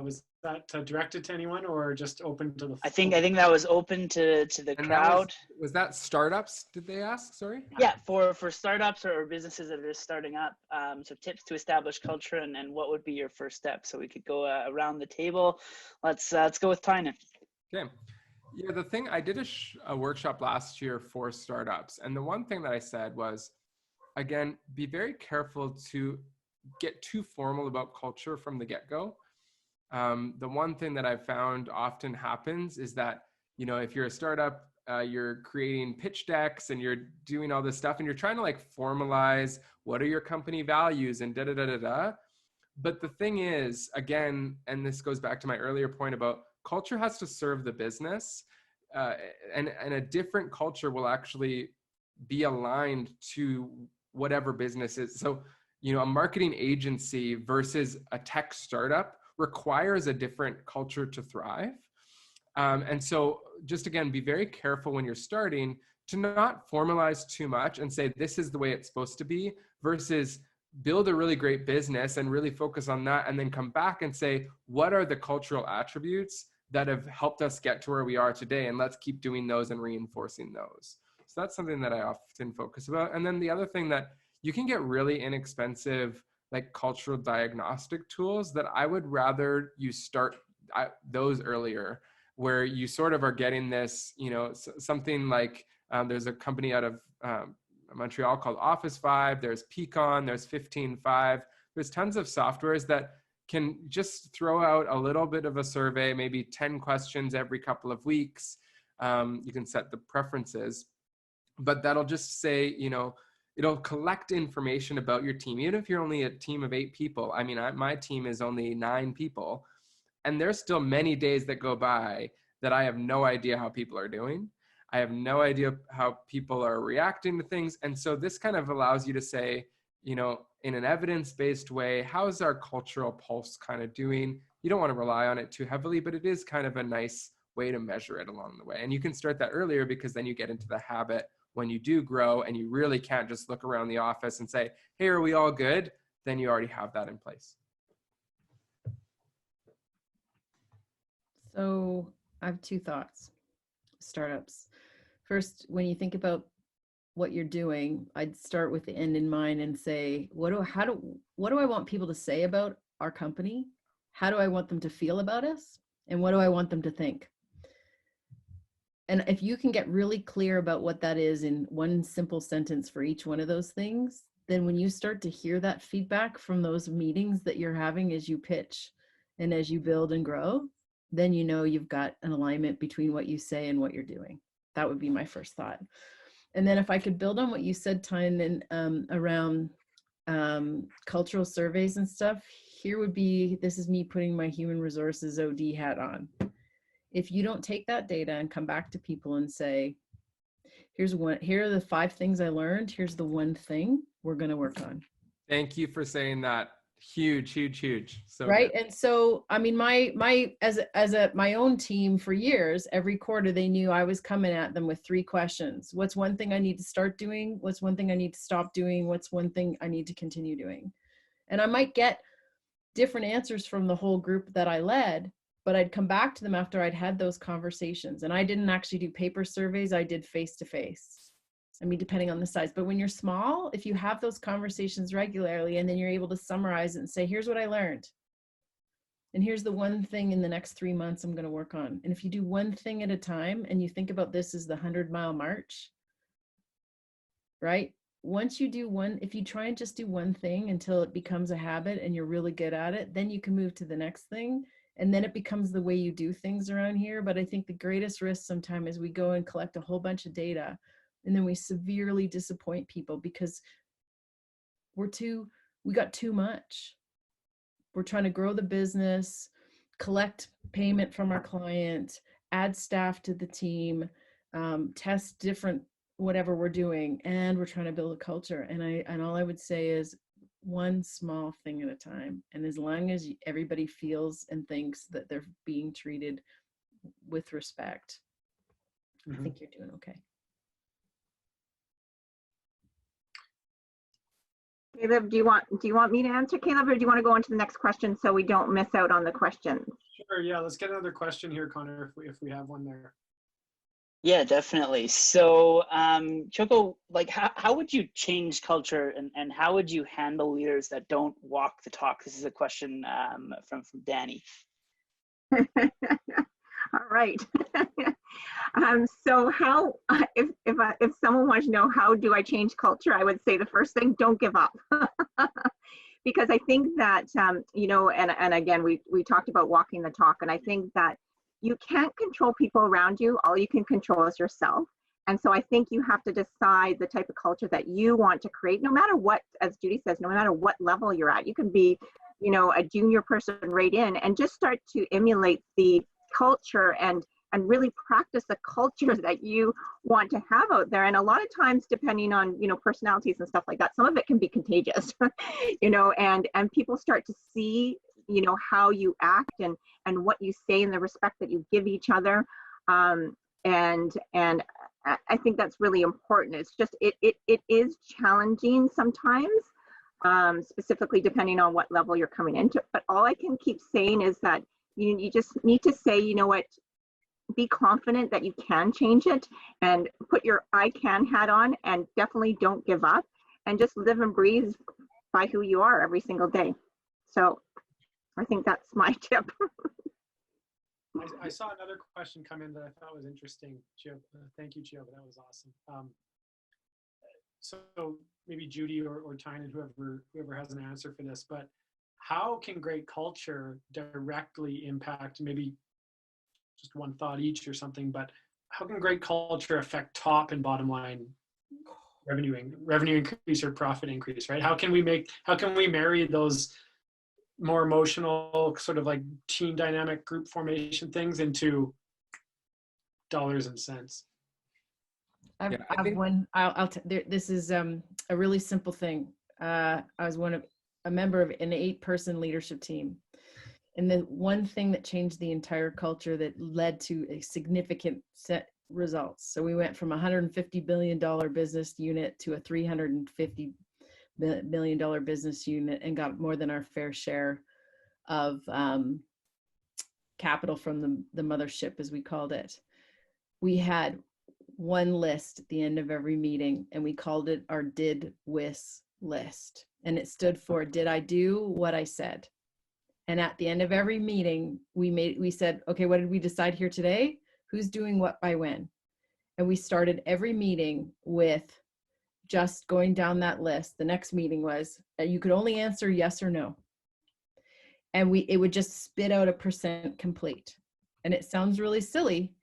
Was that directed to anyone or just open to the floor? I think that was open to the And crowd. Was that startups, did they ask? Sorry? Yeah, for startups or businesses that are just starting up. So tips to establish culture and what would be your first step? So we could go around the table. Let's go with Tynan. Okay. Yeah, the thing, I did a workshop last year for startups. And the one thing that I said was, again, be very careful to get too formal about culture from the get-go. The one thing that I've found often happens is that, if you're a startup, you're creating pitch decks and you're doing all this stuff and you're trying to like formalize what are your company values and da-da-da-da-da. But the thing is, again, and this goes back to my earlier point about culture has to serve the business, and a different culture will actually be aligned to whatever business is. So, a marketing agency versus a tech startup requires a different culture to thrive. And so just again, be very careful when you're starting to not formalize too much and say, this is the way it's supposed to be, versus build a really great business and really focus on that. And then come back and say, what are the cultural attributes that have helped us get to where we are today? And let's keep doing those and reinforcing those. So that's something that I often focus about. And then the other thing that you can get really inexpensive, like cultural diagnostic tools that I would rather you start those earlier, where you sort of are getting this, something like there's a company out of Montreal called Office 5, there's Peakon, there's 15.5, there's tons of softwares that can just throw out a little bit of a survey, maybe 10 questions every couple of weeks. You can set the preferences, but that'll just say, it'll collect information about your team, even if you're only a team of 8 people. I mean, my team is only 9 people, and there's still many days that go by that I have no idea how people are doing. I have no idea how people are reacting to things. And so this kind of allows you to say, in an evidence-based way, how's our cultural pulse kind of doing? You don't want to rely on it too heavily, but it is kind of a nice way to measure it along the way. And you can start that earlier, because then you get into the habit when you do grow and you really can't just look around the office and say, hey, are we all good? Then you already have that in place. So I have 2 thoughts. Startups. First, when you think about what you're doing, I'd start with the end in mind and say, what do I want people to say about our company? How do I want them to feel about us? And what do I want them to think? And if you can get really clear about what that is in one simple sentence for each one of those things, then when you start to hear that feedback from those meetings that you're having as you pitch and as you build and grow, then you've got an alignment between what you say and what you're doing. That would be my first thought. And then if I could build on what you said, Tynan, around cultural surveys and stuff, this is me putting my human resources OD hat on. If you don't take that data and come back to people and say, here are the 5 things I learned, here's the one thing we're going to work on. Thank you for saying that. Huge. So right. good. And so, I mean, my own team for years, every quarter, they knew I was coming at them with 3 questions. What's one thing I need to start doing? What's one thing I need to stop doing? What's one thing I need to continue doing? And I might get different answers from the whole group that I led, but I'd come back to them after I'd had those conversations. And I didn't actually do paper surveys. I did face-to-face. I mean, depending on the size. But when you're small, if you have those conversations regularly and then you're able to summarize it and say, here's what I learned. And here's the one thing in the next 3 months I'm going to work on. And if you do one thing at a time and you think about this as the 100-mile march, right? Once you do one, if you try and just do one thing until it becomes a habit and you're really good at it, then you can move to the next thing. And then it becomes the way you do things around here. But I think the greatest risk sometimes is we go and collect a whole bunch of data and then we severely disappoint people because we got too much. We're trying to grow the business, collect payment from our client, add staff to the team, test different whatever we're doing, and we're trying to build a culture. And all I would say is one small thing at a time. And as long as everybody feels and thinks that they're being treated with respect, I think you're doing okay. Caleb, do you want me to answer, Caleb, or do you want to go on to the next question so we don't miss out on the questions? Sure, yeah, let's get another question here, Connor, if we have one there. Yeah, definitely. So, Choco, like, how would you change culture, and how would you handle leaders that don't walk the talk? This is a question from Danny. All right. So how, if someone wants to know how do I change culture, I would say the first thing, don't give up. Because I think that, you know, and again, we talked about walking the talk, and I think that you can't control people around you. All you can control is yourself. And so I think you have to decide the type of culture that you want to create, no matter what, as Judy says, no matter what level you're at. You can be, you know, a junior person right in, and just start to emulate the culture and really practice the culture that you want to have out there. And a lot of times, depending on, you know, personalities and stuff like that, some of it can be contagious, you know, and people start to see, you know, how you act and what you say and the respect that you give each other. And I think that's really important. It's just, it is challenging sometimes, specifically depending on what level you're coming into. But all I can keep saying is that you just need to say, you know what, be confident that you can change it, and put your I can hat on, and definitely don't give up, and just live and breathe by who you are every single day. So I think that's my tip. I saw another question come in that I thought was interesting. Thank you, Gio. That was awesome. So maybe Judy or Tynan, whoever has an answer for this, but how can great culture directly impact, maybe just one thought each or something, but how can great culture affect top and bottom line revenue increase or profit increase, right? How can we marry those more emotional sort of like team dynamic group formation things into dollars and cents? This is a really simple thing. I was a member of an 8-person leadership team. And the one thing that changed the entire culture that led to a significant set results. So we went from a $150 billion business unit to a $350 million business unit, and got more than our fair share of capital from the mothership, as we called it. We had one list at the end of every meeting, and we called it our did WIS list. And it stood for, did I do what I said? And at the end of every meeting, we said, okay, what did we decide here today? Who's doing what by when? And we started every meeting with just going down that list. The next meeting was, you could only answer yes or no. And it would just spit out a % complete. And it sounds really silly,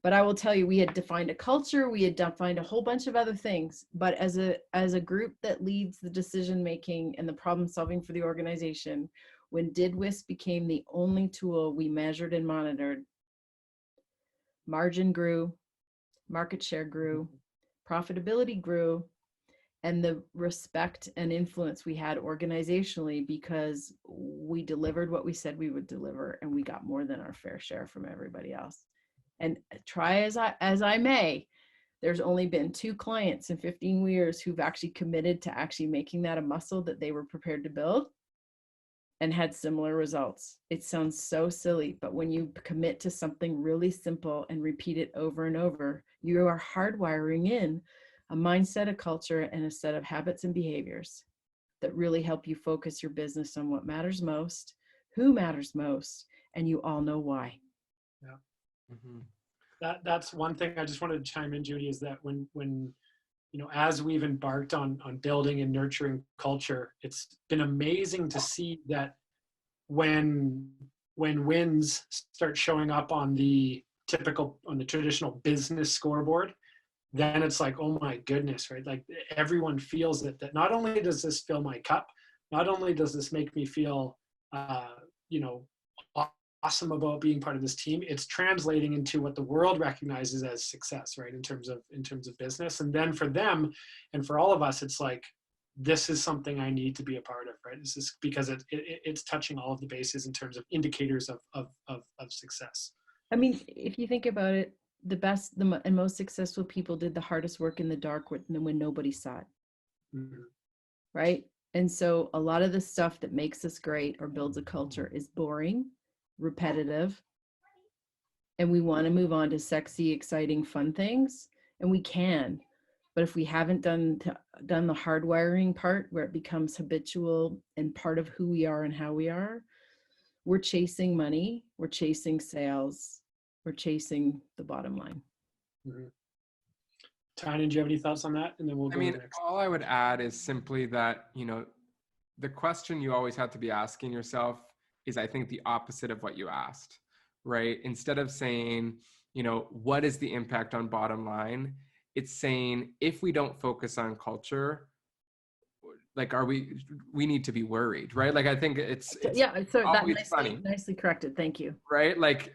but I will tell you, we had defined a culture, we had defined a whole bunch of other things, but as a group that leads the decision-making and the problem solving for the organization, when DidWIS became the only tool we measured and monitored, margin grew, market share grew, profitability grew, and the respect and influence we had organizationally, because we delivered what we said we would deliver, and we got more than our fair share from everybody else. And try as I may, there's only been 2 clients in 15 years who've actually committed to actually making that a muscle that they were prepared to build, and had similar results. It sounds so silly, but when you commit to something really simple and repeat it over and over, you are hardwiring in a mindset, a culture, and a set of habits and behaviors that really help you focus your business on what matters most, who matters most, and you all know why. Yeah. Mm-hmm. That's one thing I just wanted to chime in, Judy, is that when you know, as we've embarked on building and nurturing culture, it's been amazing to see that when wins start showing up on the traditional business scoreboard, then it's like, oh my goodness, right? Like everyone feels it, that not only does this fill my cup, not only does this make me feel, you know, awesome about being part of this team, it's translating into what the world recognizes as success, right? In terms of business. And then for them and for all of us, it's like, this is something I need to be a part of, right? This is because it's touching all of the bases in terms of indicators of success. I mean, if you think about it, the best and most successful people did the hardest work in the dark when nobody saw it. Mm-hmm. Right? And so a lot of the stuff that makes us great or builds a culture is boring, repetitive, and we want to move on to sexy, exciting, fun things, and we can. But if we haven't done the hardwiring part where it becomes habitual and part of who we are and how we are, we're chasing money, we're chasing sales, we're chasing the bottom line. Mm-hmm. Tynan, do you have any thoughts on that? And then we'll go to the next. All I would add is simply that, the question you always have to be asking yourself is, I think, the opposite of what you asked, right? Instead of saying, what is the impact on bottom line? It's saying, if we don't focus on culture, like, we need to be worried, right? Like, I think it's yeah, so always that funny. Nicely corrected. Thank you. Right? Like,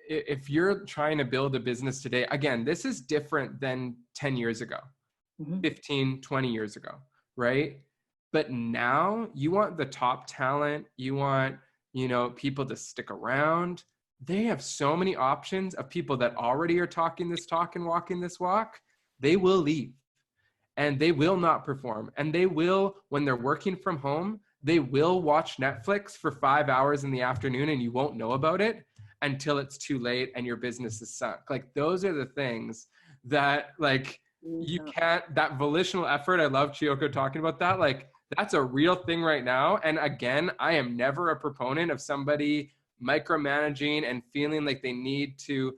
if you're trying to build a business today, again, this is different than 10 years ago, 15, 20 years ago, right? But now you want the top talent, you want, people to stick around. They have so many options of people that already are talking this talk and walking this walk. They will leave and they will not perform. And they will, when they're working from home, they will watch Netflix for 5 hours in the afternoon and you won't know about it until it's too late and your business is sunk. Like, those are the things that, like, you can't, that volitional effort. I love Chiyoko talking about that. Like, that's a real thing right now. And again, I am never a proponent of somebody micromanaging and feeling like they need to,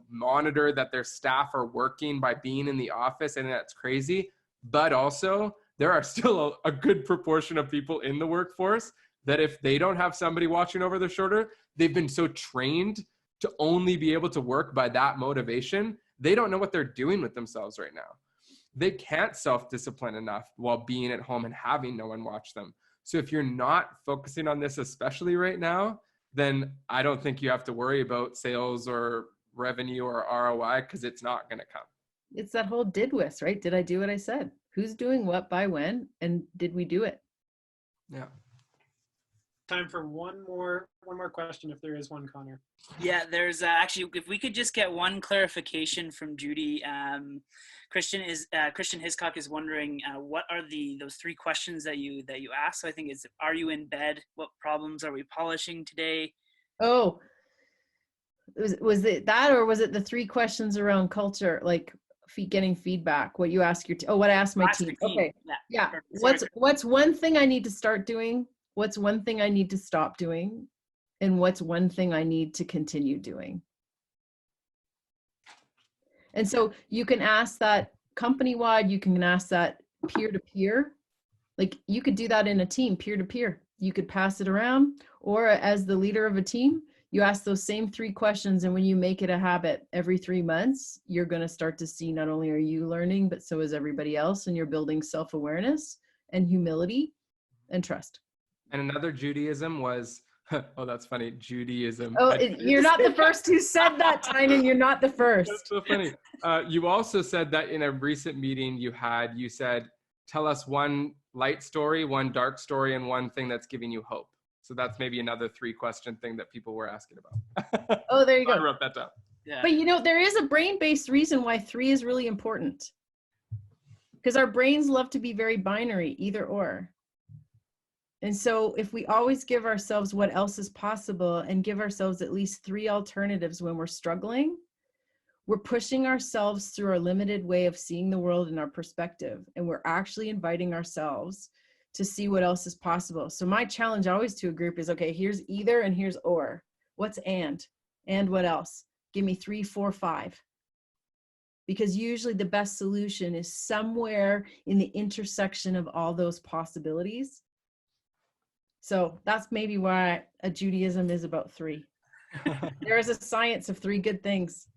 monitor that their staff are working by being in the office. And that's crazy. But also, there are still a good proportion of people in the workforce that if they don't have somebody watching over their shoulder, they've been so trained to only be able to work by that motivation, they don't know what they're doing with themselves right now. They can't self-discipline enough while being at home and having no one watch them. So if you're not focusing on this, especially right now, then I don't think you have to worry about sales or revenue or ROI, because it's not going to come. It's that whole did whist, right? Did I do what I said? Who's doing what by when? And did we do it? Yeah. Time for one more question, if there is one, Connor. Yeah, there's actually, if we could just get one clarification from Judy. Christian Hiscock is wondering, what are those 3 questions that you asked? So I think it's, are you in bed? What problems are we polishing today? Oh, was it that, or was it the 3 questions around culture, like getting feedback? What you ask your what I asked my team. Okay, yeah. What's one thing I need to start doing? What's one thing I need to stop doing? And what's one thing I need to continue doing? And so you can ask that company-wide, you can ask that peer-to-peer. Like, you could do that in a team, peer-to-peer. You could pass it around, or as the leader of a team, you ask those same 3 questions, and when you make it a habit every 3 months, you're going to start to see not only are you learning, but so is everybody else, and you're building self-awareness and humility and trust. And another Judaism was, oh, that's funny, Judaism. Oh, you're not the first who said that, Tynan. You're not the first. That's so funny. You also said that in a recent meeting you said, tell us one light story, one dark story, and one thing that's giving you hope. So that's maybe another 3-question thing that people were asking about. Oh, there you go. I wrote that down. Yeah. But there is a brain-based reason why 3 is really important. Because our brains love to be very binary, either or. And so if we always give ourselves what else is possible and give ourselves at least 3 alternatives when we're struggling, we're pushing ourselves through our limited way of seeing the world and our perspective. And we're actually inviting ourselves to see what else is possible. So my challenge always to a group is, okay, here's either and here's or. What's and? And what else? Give me 3, 4, 5. Because usually the best solution is somewhere in the intersection of all those possibilities. So that's maybe why a Judaism is about 3. There is a science of 3 good things.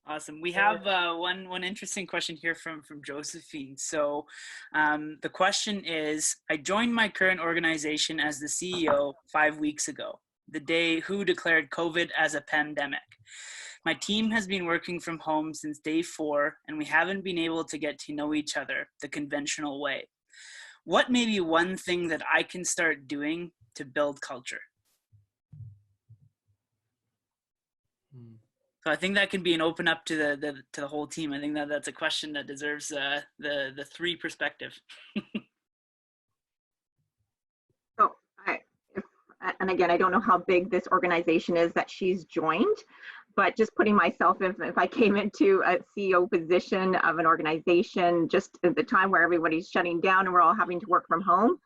Awesome. We have one interesting question here from Josephine. So the question is, I joined my current organization as the CEO 5 weeks ago, the day WHO declared COVID as a pandemic. My team has been working from home since day 4, and we haven't been able to get to know each other the conventional way. What may be one thing that I can start doing to build culture? So I think that can be an open up to the whole team. I think that that's a question that deserves the 3 perspective. So and again, I don't know how big this organization is that she's joined, but just putting myself, if I came into a CEO position of an organization just at the time where everybody's shutting down and we're all having to work from home,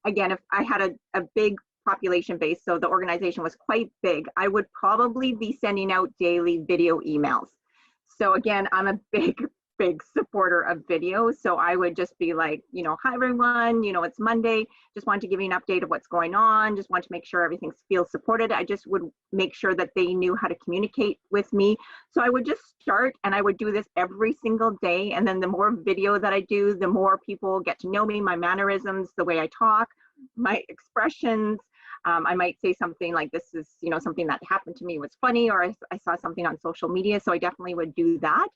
again, if I had a big population base, so the organization was quite big, I would probably be sending out daily video emails. So again, I'm a big supporter of video. So I would just be like, hi everyone, it's Monday, just want to give you an update of what's going on, just want to make sure everything feels supported. I just would make sure that they knew how to communicate with me. So I would just start, and I would do this every single day. And then the more video that I do, the more people get to know me, my mannerisms, the way I talk, my expressions. I might say something like, this is, something that happened to me was funny, or I saw something on social media. So I definitely would do that.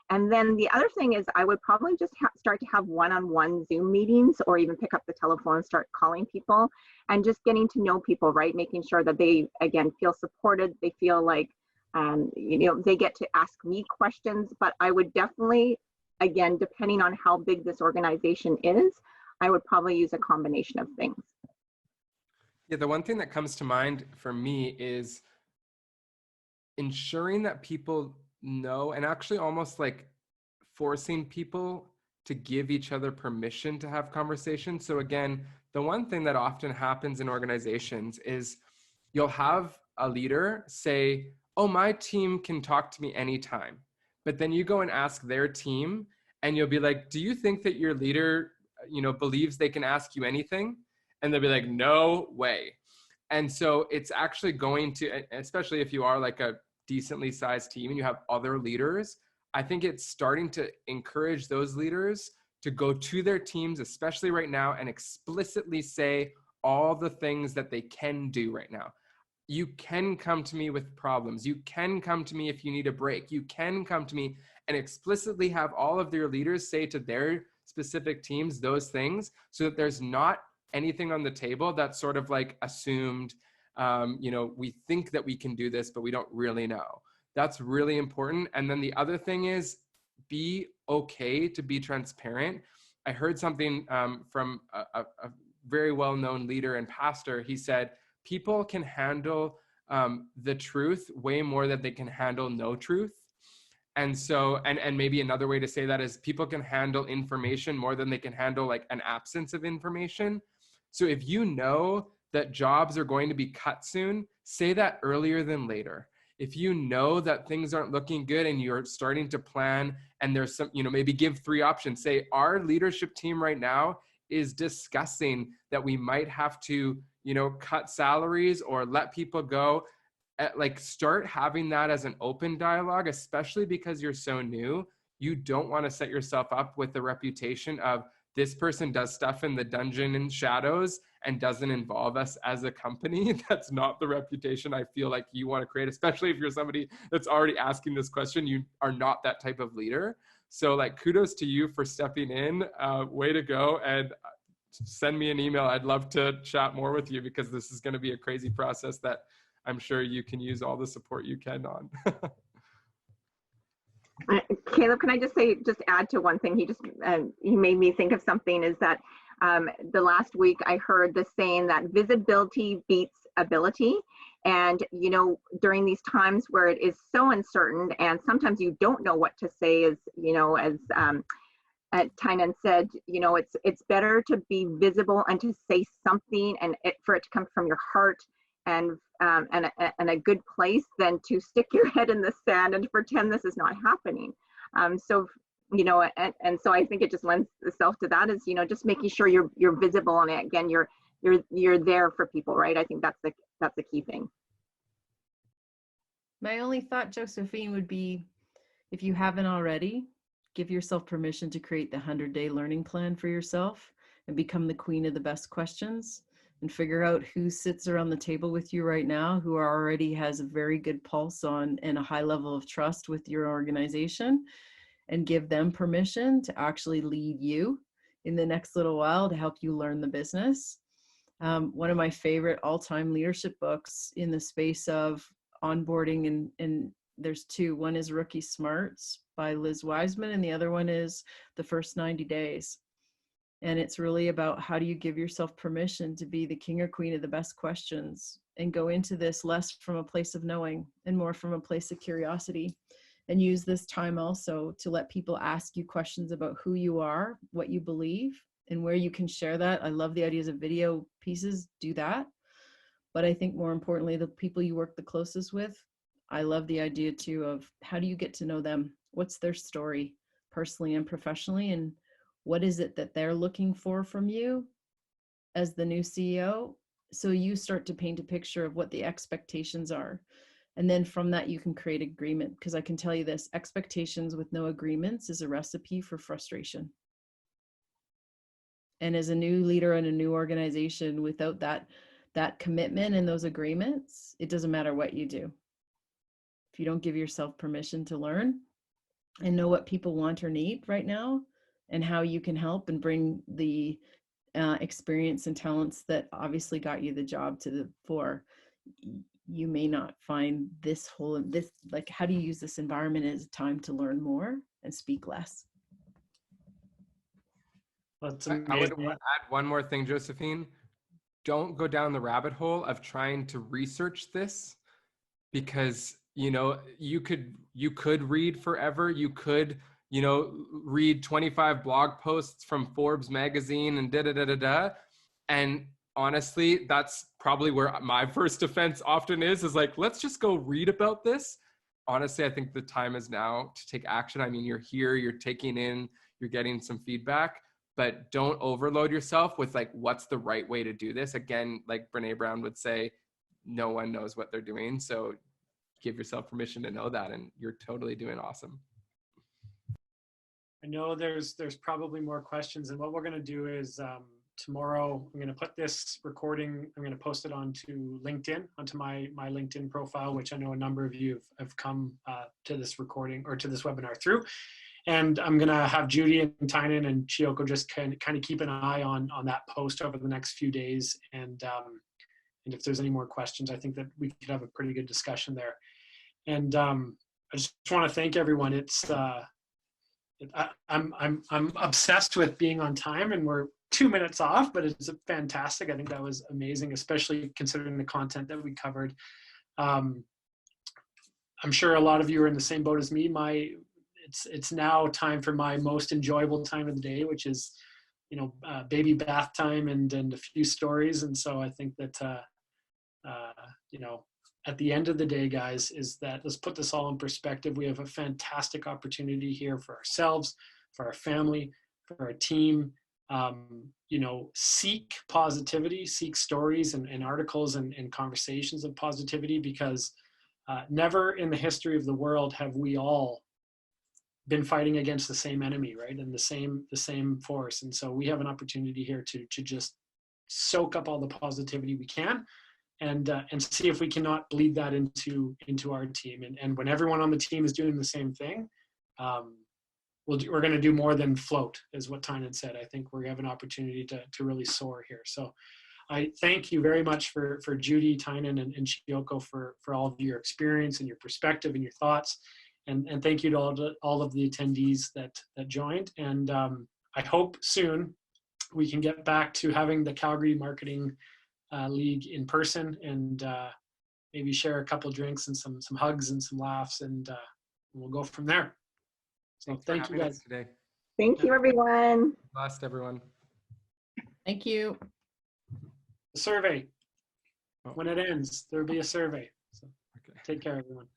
And then the other thing is I would probably just start to have one-on-one Zoom meetings, or even pick up the telephone and start calling people and just getting to know people, right? Making sure that they, again, feel supported. They feel like, they get to ask me questions. But I would definitely, again, depending on how big this organization is, I would probably use a combination of things. Yeah, the one thing that comes to mind for me is ensuring that people know, and actually almost like forcing people to give each other permission to have conversations. So again, the one thing that often happens in organizations is you'll have a leader say, oh, my team can talk to me anytime. But then you go and ask their team and you'll be like, do you think that your leader, believes they can ask you anything? And they'll be like, no way. And so it's actually going to, especially if you are like a decently sized team and you have other leaders, I think it's starting to encourage those leaders to go to their teams, especially right now, and explicitly say all the things that they can do right now. You can come to me with problems. You can come to me if you need a break. You can come to me, and explicitly have all of their leaders say to their specific teams those things, so that there's not anything on the table that's sort of like assumed, we think that we can do this, but we don't really know. That's really important. And then the other thing is, be okay to be transparent. I heard something from a very well-known leader and pastor. He said, people can handle the truth way more than they can handle no truth. And so, and maybe another way to say that is, people can handle information more than they can handle like an absence of information. So if you know that jobs are going to be cut soon, say that earlier than later. If you know that things aren't looking good and you're starting to plan, and there's some, maybe give 3 options. Say, our leadership team right now is discussing that we might have to, cut salaries or let people go. Like, start having that as an open dialogue, especially because you're so new. You don't want to set yourself up with the reputation of, this person does stuff in the dungeon and shadows and doesn't involve us as a company. That's not the reputation I feel like you want to create, especially if you're somebody that's already asking this question. You are not that type of leader. So like, kudos to you for stepping in. Way to go. And send me an email. I'd love to chat more with you, because this is going to be a crazy process that I'm sure you can use all the support you can on. Caleb, can I just add to one thing? He made me think of something, is that the last week I heard the saying that visibility beats ability. And, during these times where it is so uncertain, and sometimes you don't know what to say, as Tynan said, it's better to be visible and to say something, and for it to come from your heart and a good place, than to stick your head in the sand and pretend this is not happening. So I think it just lends itself to that, is, just making sure you're visible, and again, you're there for people, right? I think that's the key thing. My only thought, Josephine, would be, if you haven't already, give yourself permission to create the 100-day learning plan for yourself and become the queen of the best questions. and figure out who sits around the table with you right now, who already has a very good pulse on and a high level of trust with your organization, and give them permission to actually lead you in the next little while to help you learn the business. One of my favorite all-time leadership books in the space of onboarding, and there's two. One is Rookie Smarts by Liz Wiseman, and the other one is The First 90 Days. And it's really about how do you give yourself permission to be the king or queen of the best questions and go into this less from a place of knowing and more from a place of curiosity. And use this time also to let people ask you questions about who you are, what you believe, and where you can share that. I love the ideas of video pieces, do that. But I think more importantly, the people you work the closest with, I love the idea too of how do you get to know them? What's their story personally and professionally? And what is it that they're looking for from you as the new CEO? So you start to paint a picture of what the expectations are. And then from that, you can create agreement. Because I can tell you this, expectations with no agreements is a recipe for frustration. And as a new leader in a new organization, without that commitment and those agreements, it doesn't matter what you do. If you don't give yourself permission to learn and know what people want or need right now and how you can help and bring the experience and talents that obviously got you the job to the fore, you may not find this like, how do you use this environment as a time to learn more and speak less? That's I would amazing. add one more thing, Josephine. Don't go down the rabbit hole of trying to research this, because you could read forever. You could read 25 blog posts from Forbes magazine and da. And honestly, that's probably where my first defense often is like, let's just go read about this. Honestly, I think the time is now to take action. I mean, you're here, you're taking in, you're getting some feedback, but don't overload yourself with like, what's the right way to do this? Again, like Brene Brown would say, no one knows what they're doing. So give yourself permission to know that, and you're totally doing awesome. I know there's probably more questions, and what we're going to do is tomorrow I'm going to put this recording, I'm going to post it onto LinkedIn, onto my LinkedIn profile, which I know a number of you have come to this recording or to this webinar through. And I'm going to have Judy and Tynan and Chiyoko just kind of keep an eye on that post over the next few days. And if there's any more questions, I think that we could have a pretty good discussion there. And I just want to thank everyone. I'm obsessed with being on time, and we're 2 minutes off, but it's fantastic. I think that was amazing, especially considering the content that we covered. I'm sure a lot of you are in the same boat as me. It's now time for my most enjoyable time of the day, which is, baby bath time and a few stories. And so I think that, at the end of the day, guys, is that let's put this all in perspective. We have a fantastic opportunity here for ourselves, for our family, for our team. Seek positivity, seek stories and articles and conversations of positivity, because never in the history of the world have we all been fighting against the same enemy, right? And the same force. And so we have an opportunity here to just soak up all the positivity we can, and see if we cannot bleed that into our team. And when everyone on the team is doing the same thing, we're going to do more than float, is what Tynan said. I think we have an opportunity to really soar here. So I thank you very much for Judy, Tynan, and Chiyoko for all of your experience and your perspective and your thoughts. And thank you to all of the attendees that joined. And I hope soon we can get back to having the Calgary Marketing League in person, and maybe share a couple drinks and some hugs and some laughs, and we'll go from there. So thank you guys today. Thank you, everyone. Blessed, everyone. Thank you. The survey, when it ends, there'll be a survey. So Okay. take care, everyone.